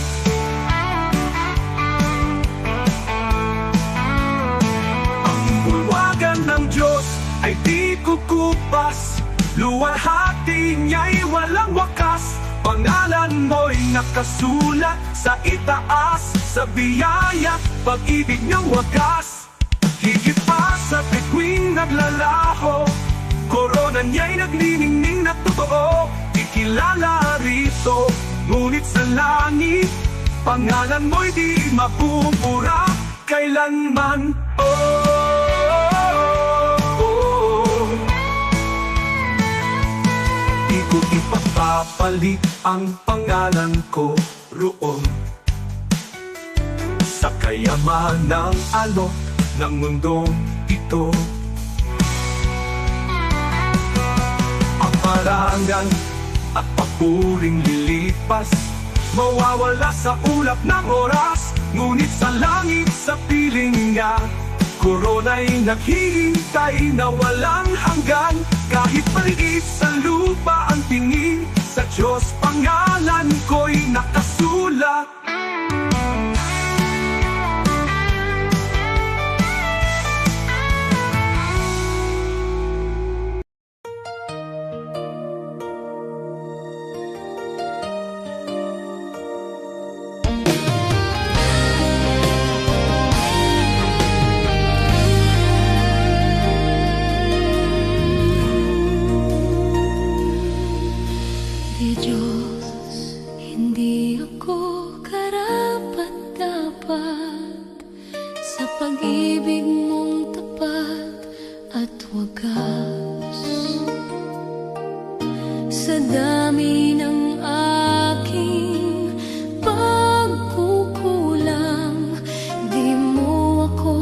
Ng Diyos ay di kukupas, luwalhati niya'y walang wakas. Pangalan mo'y nakasulat sa itaas, sa biyaya, pag-ibig niyang wagas. Higit pa sa bituing naglalaho, korona niya'y nagniningning na totoo. Di kilala rito, ngunit sa langit, pangalan mo'y di mapupura kailanman. Ipapapalit ang pangalan ko roon sa kayamanang alok ng mundong ito. Ang parangal at papuring lilipas, mawawala sa ulap ng oras. Ngunit sa langit, sa piling niya, korona'y naghihintay na walang hanggan. Kahit maliit sa lupa ang tingin, sa Diyos pangalan ko'y nakasulat. Sa dami ng aking pagkukulang, di mo ako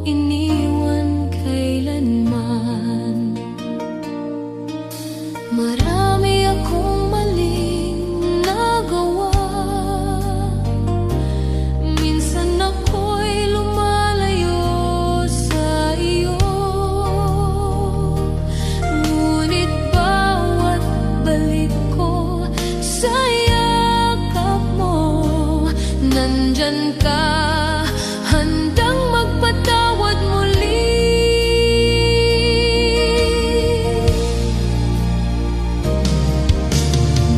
iniwan kailanman. Marami akong maling nagawa, minsan ako'y lumalayo sa iyo. Ngunit bawat balik ko sa yakap mo, nandyan ka, handang magpatawad muli.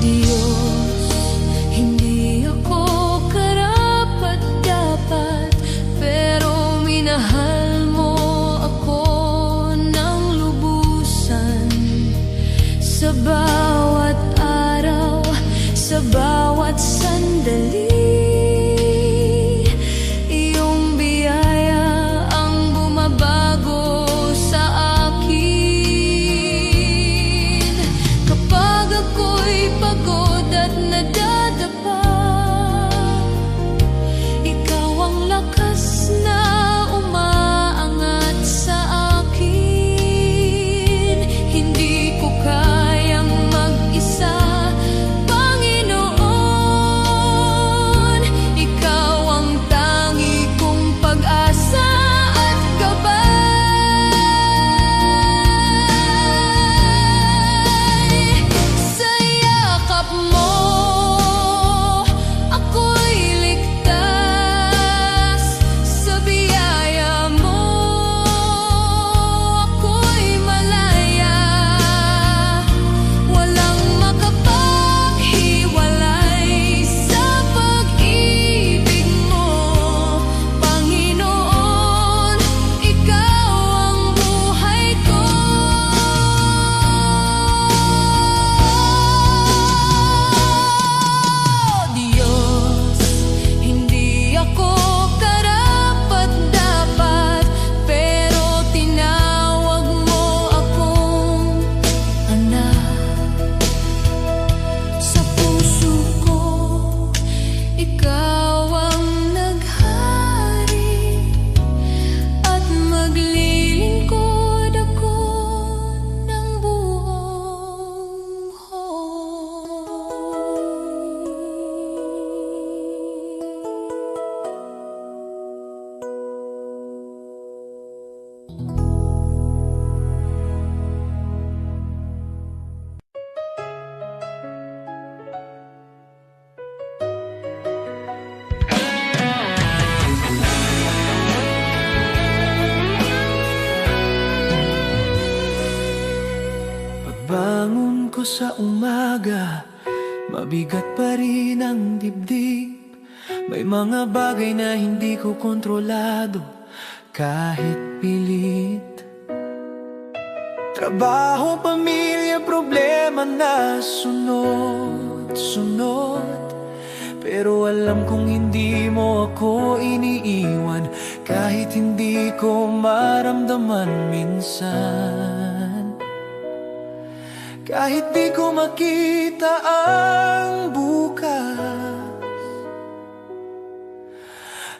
Diyos, hindi ako karapat-dapat, pero minahal mo ako ng lubusan. Sa bawat araw, sa bawat sandali, Ikaw ang naghari at maglilingkod ako ng buong Pagbangon ko sa umaga, mabigat pa rin ang dibdib. May mga bagay na hindi ko kontrolado kahit pilit. Trabaho, pamilya, problema na sunod-sunod. Pero alam kong hindi mo ako iniiwan kahit hindi ko maramdaman minsan. Kahit di ko makita ang bukas,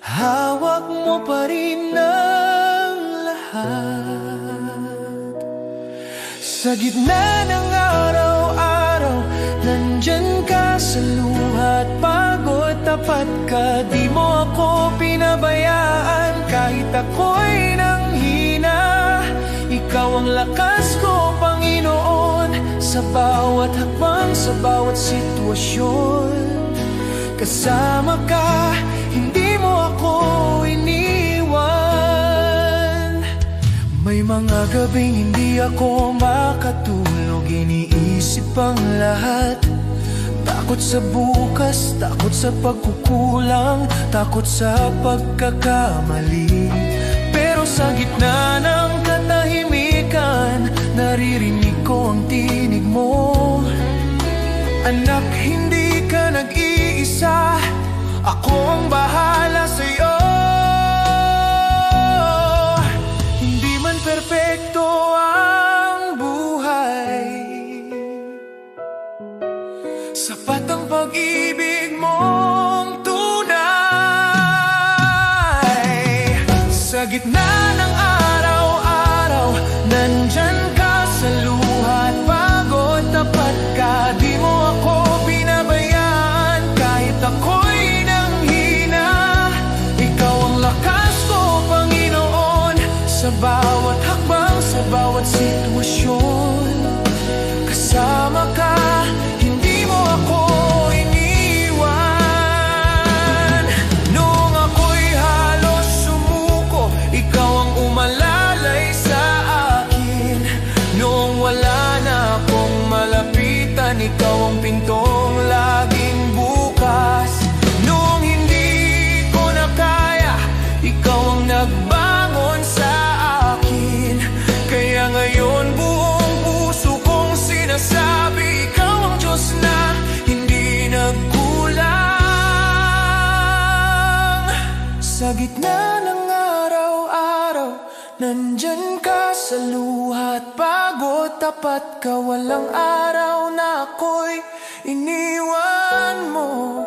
hawak mo pa rin ang lahat. Sa gitna ng araw-araw, nandyan ka sa luha at pagod. Tapat ka, di mo ako pinabayaan kahit ako'y nanghina. Ikaw ang lakas ko, Panginoon, sa bawat hakbang, sa bawat sitwasyon. Kasama ka, hindi mo ako iniwan. May mga gabing hindi ako makatulog, iniisip ang lahat. Takot sa bukas, takot sa pagkukulang, takot sa pagkakamali. Pero sa gitna ng katahimikan, naririnig ko ang tinig mo. Anak, hindi ka nag-iisa, ako ang bahala sa'yo. Hindi man perpekto ang buhay, sapat ang pag-ibig mong tunay. Sa gitna ng araw-araw, nandyan ka sa luha at pagod. Tapat ka, di mo ako pinabayaan kahit ako'y nanghina. Ikaw ang lakas ko, Panginoon, sa bawat hakbang, sa bawat sitwasyon. Kasama ka, hindi mo ako iniwan. Noong ako'y halos sumuko, ikaw ang umalalay sa akin. Noong wala na akong malapitan, ikaw ang pintong laging bukas. Noong hindi ko na kaya, ikaw ang nagbangon sa akin. Kaya ngayon buong puso kong sinasabi, ikaw ang Diyos na hindi nagkulang. Sa gitna ng araw-araw, nandyan ka sa luha at pagod. Tapat ka, walang araw na ako'y iniwan mo.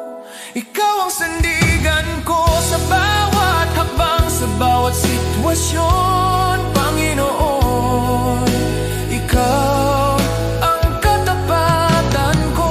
Ikaw ang sandigan ko sa bawat hakbang, sa bawat sitwasyon, Panginoon. Ikaw ang katapatan ko.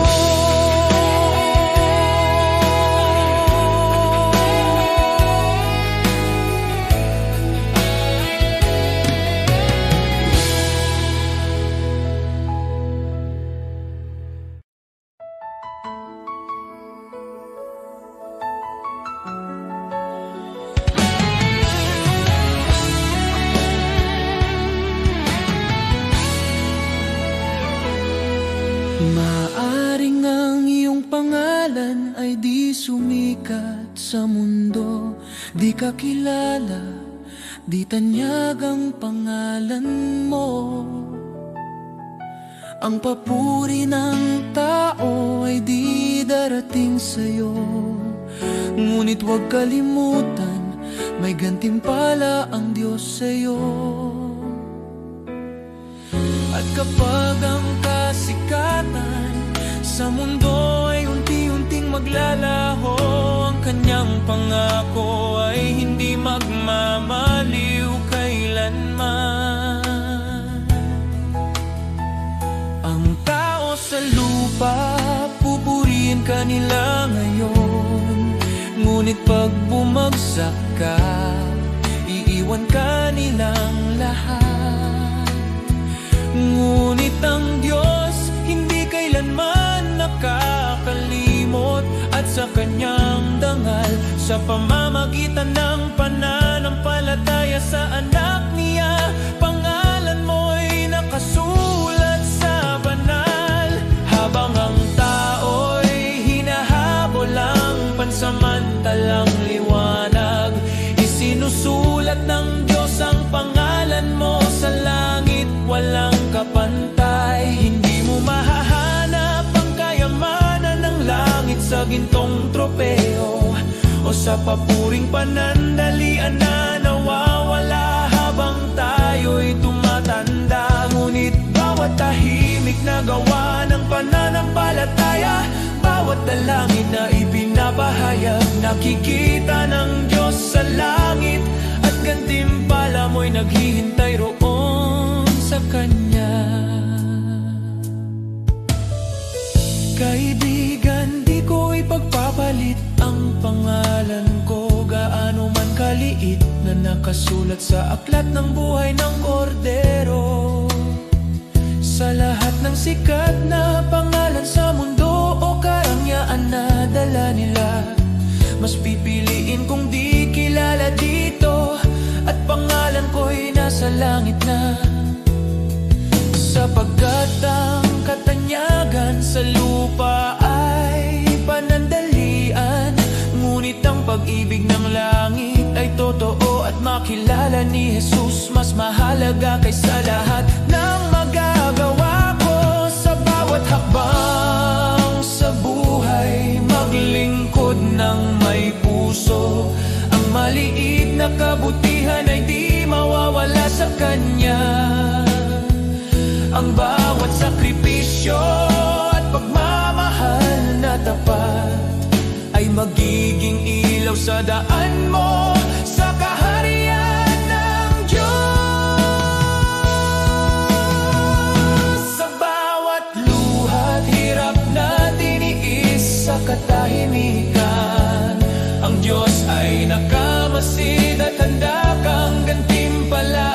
Maaring ang iyong pangalan ay di sumikat sa mundo, di ka kilala, di tanyag ang pangalan mo. Ang papuri ng tao ay di darating sa'yo, ngunit huwag kalimutan, may gantimpala ang Diyos sa'yo. At kapag ang kasikatan sa mundo ay unti-unting maglalaho, ang kanyang pangako ay hindi magmamaliw kailanman. Ang tao sa lupa, pupurihin ka nila ngayon, ngunit pag bumagsak ka, iiwan ka nilang lahat. Ngunit ang Diyos hindi kailanman nakakalimot, at sa kanyang dangal, sa pamamagitan ng pananampalataya sa anak niya, pangalan mo'y nakasulat sa banal. Habang ang tao'y hinahabol ang pansamantalang liwanag, isinusulat ng Diyos ang pangalan mo sa langit, walang kapantay. Hindi mo mahahanap ang kayamanan ng langit sa gintong tropeo, o sa papuring panandalian na nawawala habang tayo'y tumatanda. Ngunit bawat tahimik na gawa ng pananampalataya, bawat dalangin na ipinapahayag, nakikita ng Diyos sa langit, at gantimpala mo'y naghihintay roon sa Kanya. Kaibigan, di ko ipagpapalit ang pangalan ko, gaano man kaliit, na nakasulat sa aklat ng buhay ng kordero. Sa lahat ng sikat na pangalan sa mundo o karangyaan na dala nila, mas pipiliin kong di kilala dito, at pangalan ko'y nasa langit na. Sapagkat ang katanyagan sa lupa ay panandalian, ngunit ang pag-ibig ng langit ay totoo, at makilala ni Jesus mas mahalaga kaysa lahat ng magagawa ko. Sa bawat hakbang sa buhay, maglingkod ng may puso, ang maliit na kabutihan ay di mawawala sa Kanya. Ang bawat sakripisyo at pagmamahal na tapat ay magiging ilaw sa daan mo sa kaharian ng Diyos. Sa bawat luhat, hirap na tiniis sa katahimikan, ang Diyos ay nakamasid at handa kang gantimpalaan.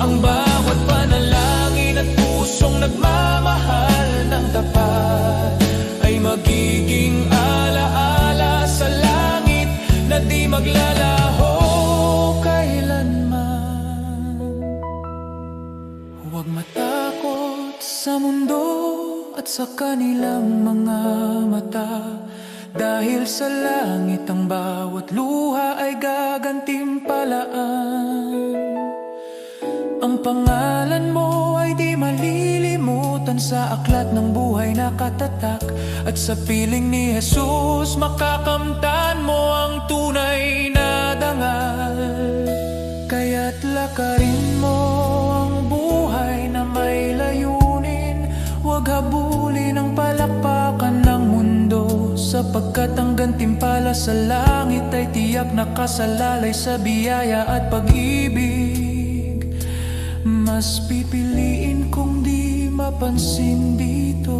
Ang bawat panalangin at pusong nagmamahal ng tapat ay magiging alaala sa langit na di maglalaho kailanman. Huwag matakot sa mundo at sa kanilang mga mata, dahil sa langit ang bawat luha ay gagantimpalaan. Ang pangalan mo ay di malilimutan sa aklat ng buhay na katatak, at sa piling ni Jesus makakamtan mo ang tunay na dangal. Kaya't lakarin mo ang buhay na may layunin, huwag habulin ang palakpakan ng mundo, sapagkat ang gantimpala sa langit ay tiyak nakasalalay sa biyaya at pag-ibig. Mas pipiliin kong di mapansin dito,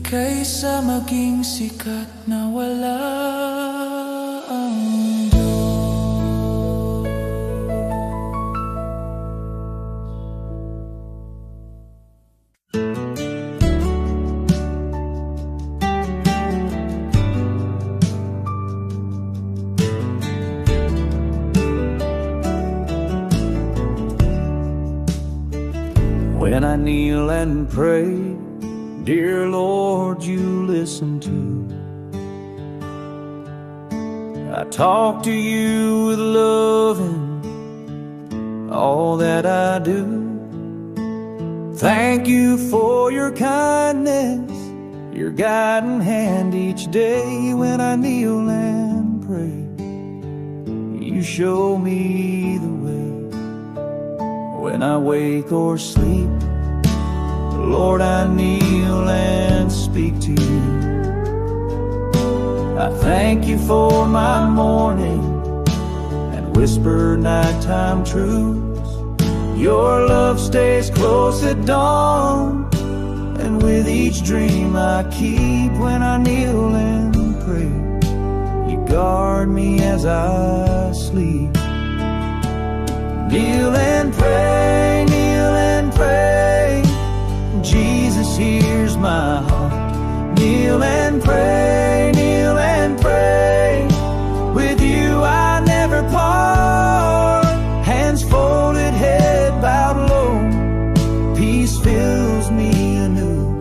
kaysa maging sikat na wala ang Diyos. When I kneel and pray, dear Lord, you listen to. I talk to you with love in all that I do. Thank you for your kindness, your guiding hand each day. When I kneel and pray, you show me the way. When I wake or sleep, Lord, I kneel and speak to you. I thank you for my morning and whisper nighttime truths. Your love stays close at dawn, and with each dream I keep when I kneel and pray, you guard me as I sleep. Kneel and pray, kneel and pray, Jesus hears my heart. Kneel and pray, kneel and pray, with you I never part. Hands folded, head bowed low, peace fills me anew.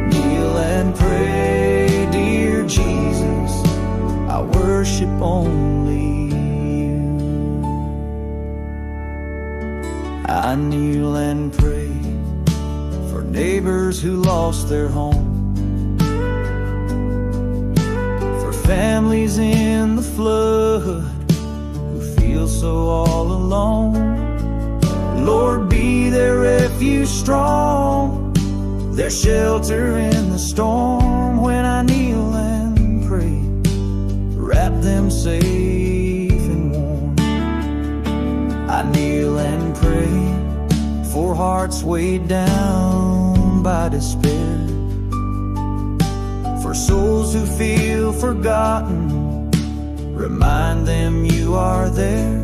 Kneel and pray, dear Jesus, I worship only you. I kneel and pray for neighbors who lost their home, for families in the flood who feel so all alone. Lord, be their refuge strong, their shelter in the storm. When I kneel and pray, wrap them safe and warm. I kneel and pray for hearts weighed down by despair, for souls who feel forgotten, remind them you are there.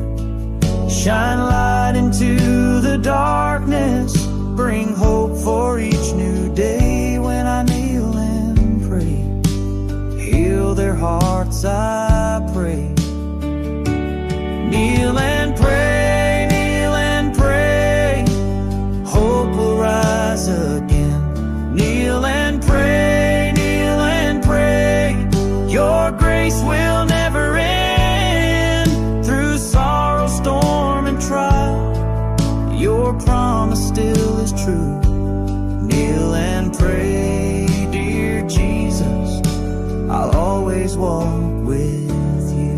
Shine light into the darkness, bring hope for each new day. When I kneel and pray, heal their hearts, I pray. Kneel and pray, kneel and pray, hope will rise again. Kneel and pray, kneel and pray, your grace will never end. Through sorrow, storm and trial, your promise still is true. Kneel and pray, dear Jesus, I'll always walk with you.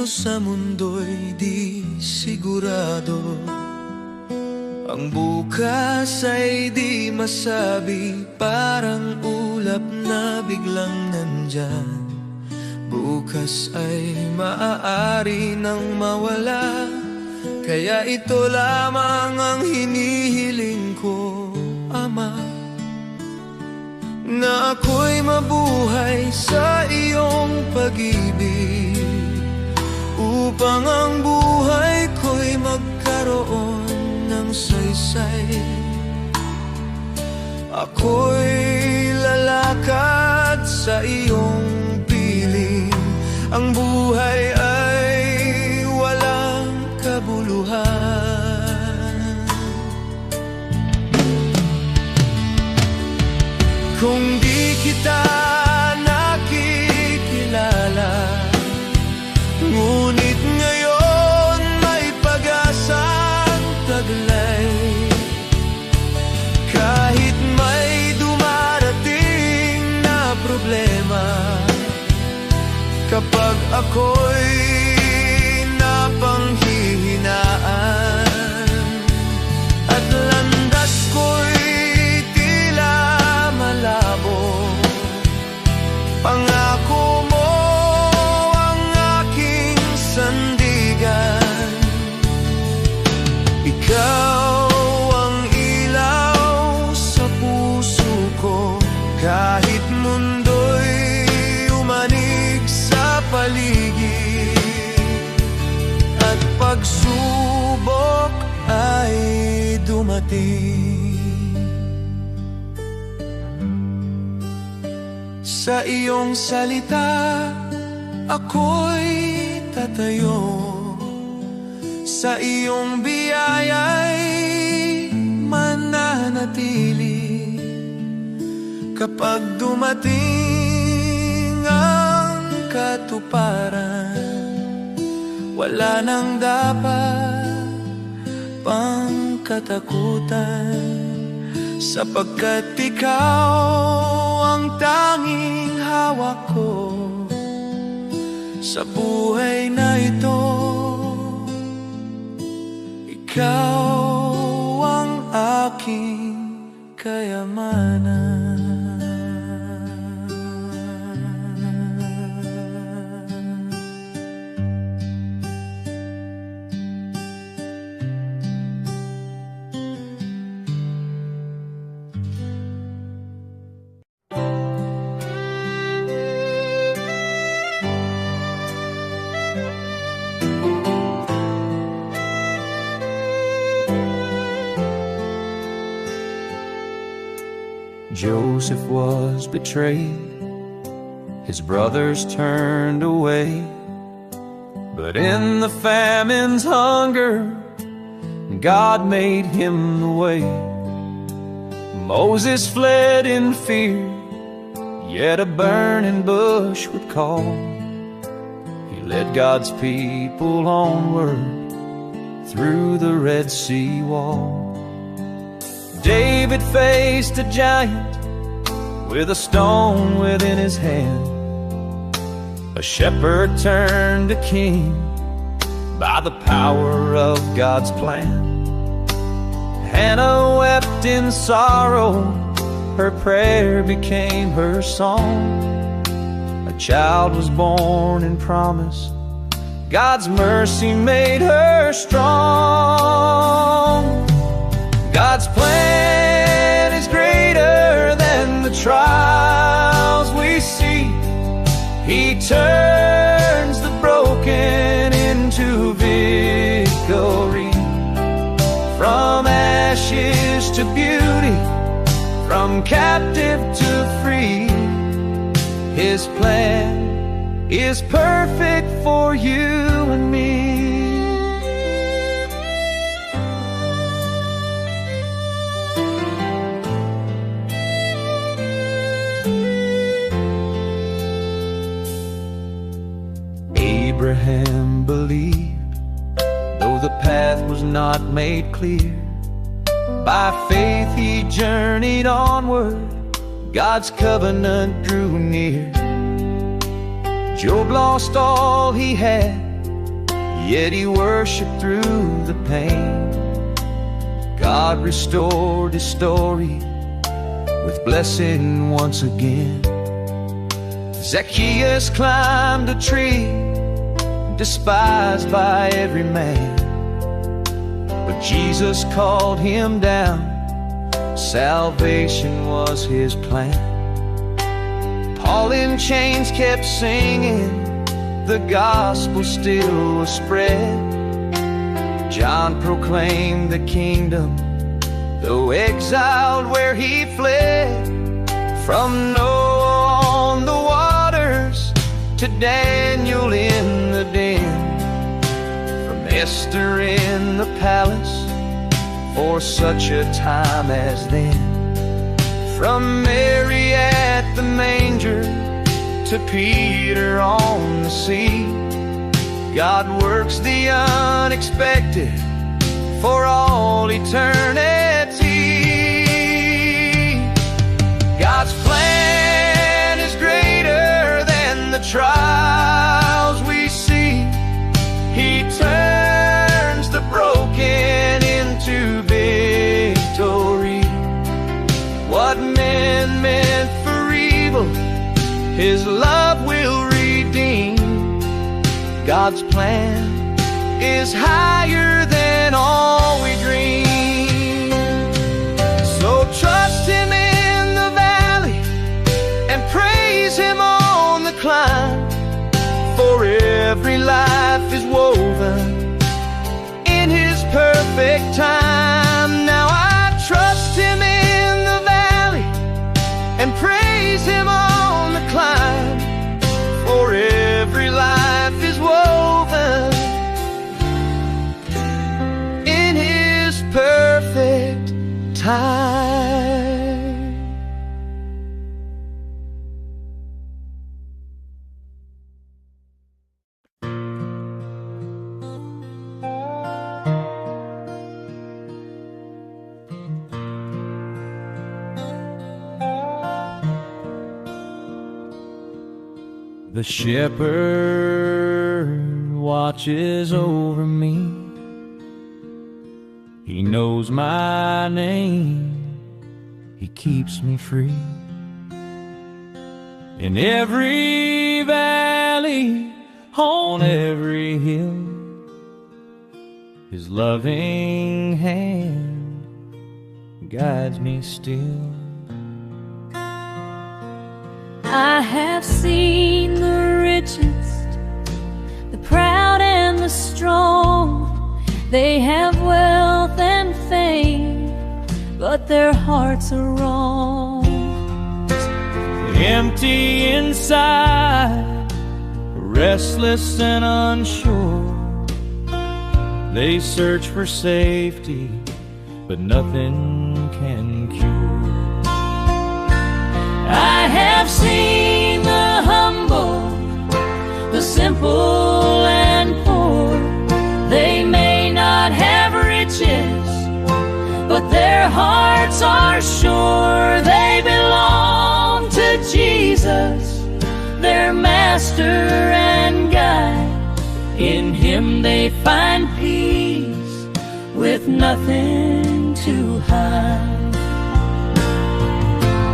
Sa mundo'y di sigurado, ang bukas ay di masabi, parang ulap na biglang nandyan. Bukas ay maaari nang mawala, kaya ito lamang ang hinihiling ko, Ama, na ako'y mabuhay sa iyong pag-ibig, upang ang buhay ko'y magkaroon ng saysay. Ako'y lalakad sa iyong piling, ang buhay ay walang kabuluhan. Kung di kita nakikilala, ngunit ngayon may pag-asang taglay. Kahit may dumarating na problema, kapag ako'y napanghihinaan at landas ko'y tila malabo, pangako mo sandigan. Ikaw ang ilaw sa puso ko, kahit mundo'y umanig sa paligid at pagsubok ay dumating. Sa iyong salita ako'y tatayo, sa iyong biyaya'y mananatili. Kapag dumating ang katuparan, wala nang dapat pang katakutan, sapagkat ikaw ang tanging hawak ko sa buhay na ito. Ikaw ang aking kayamanan. Joseph was betrayed, his brothers turned away, but in the famine's hunger, God made him the way. Moses fled in fear, yet a burning bush would call. He led God's people onward through the Red Sea wall. David faced a giant with a stone within his hand. A shepherd turned to king by the power of God's plan. Hannah wept in sorrow, her prayer became her song. A child was born in promise, God's mercy made her strong. God's plan is greater than the trials we see. He turns the broken into victory. From ashes to beauty, from captive to free, His plan is perfect for you and me. Abraham believed, though the path was not made clear. By faith he journeyed onward, God's covenant drew near. Job lost all he had, yet he worshiped through the pain. God restored his story with blessing once again. Zacchaeus climbed a tree, despised by every man, but Jesus called him down. Salvation was his plan. Paul in chains kept singing, the gospel still was spread. John proclaimed the kingdom, though exiled where he fled. From Noah on the waters to Daniel in the den, from Esther in the palace for such a time as then, from Mary at the manger to Peter on the sea. God works the unexpected for all eternity. God's plan is greater than the trials we see. He turns the broken into victory. What men meant for evil, His love will redeem. God's plan is higher than all we dream. So trust Him in the valley and praise Him on the climb, for every life is woven in His perfect time. Now I trust Him in the valley and praise Him on the climb, for every life is woven The shepherd watches over me. He knows my name. He keeps me free. In every valley, on every hill, His loving hand guides me still. I have seen the richest, the proud and the strong. They have wealth and fame, but their hearts are wrong. Empty inside, restless and unsure. They search for safety, but nothing can cure. I have seen the humble, the simple and poor. They may not have riches, but their hearts are sure. They belong to Jesus, their master and guide. In Him they find peace with nothing to hide.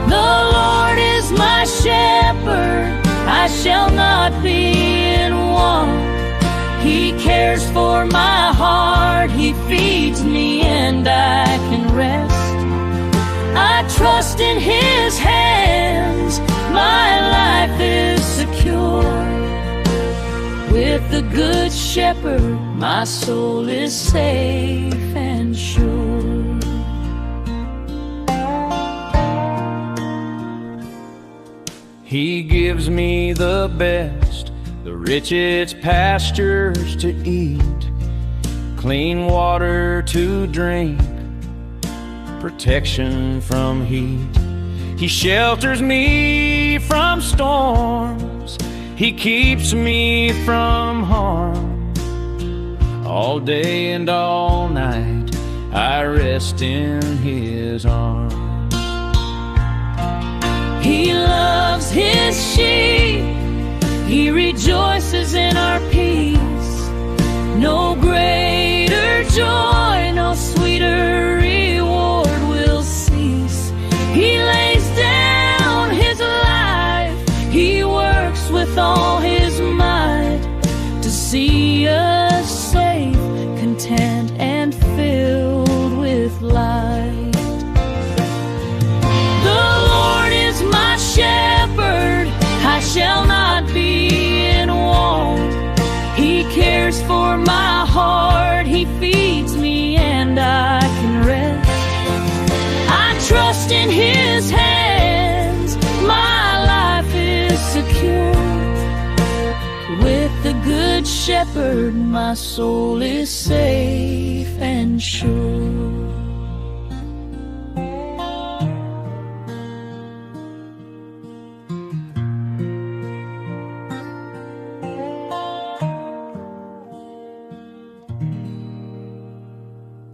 The Lord is my shepherd, I shall not be in want. He cares for my heart, He feeds me and I can rest. I trust in His hands, my life is secure. With the Good Shepherd, my soul is safe and sure. He gives me the best, the richest pastures to eat, clean water to drink, protection from heat. He shelters me from storms, He keeps me from harm. All day and all night I rest in His arms. He loves His sheep, He rejoices in our peace. No greater joy, no sweeter reward will cease. He lays down His life, He works with all His might to see us safe, content and filled with light. My shepherd, I shall not be in want. He cares for my heart, He feeds me and I can rest. I trust in His hands, my life is secure. With the Good Shepherd, my soul is safe and sure.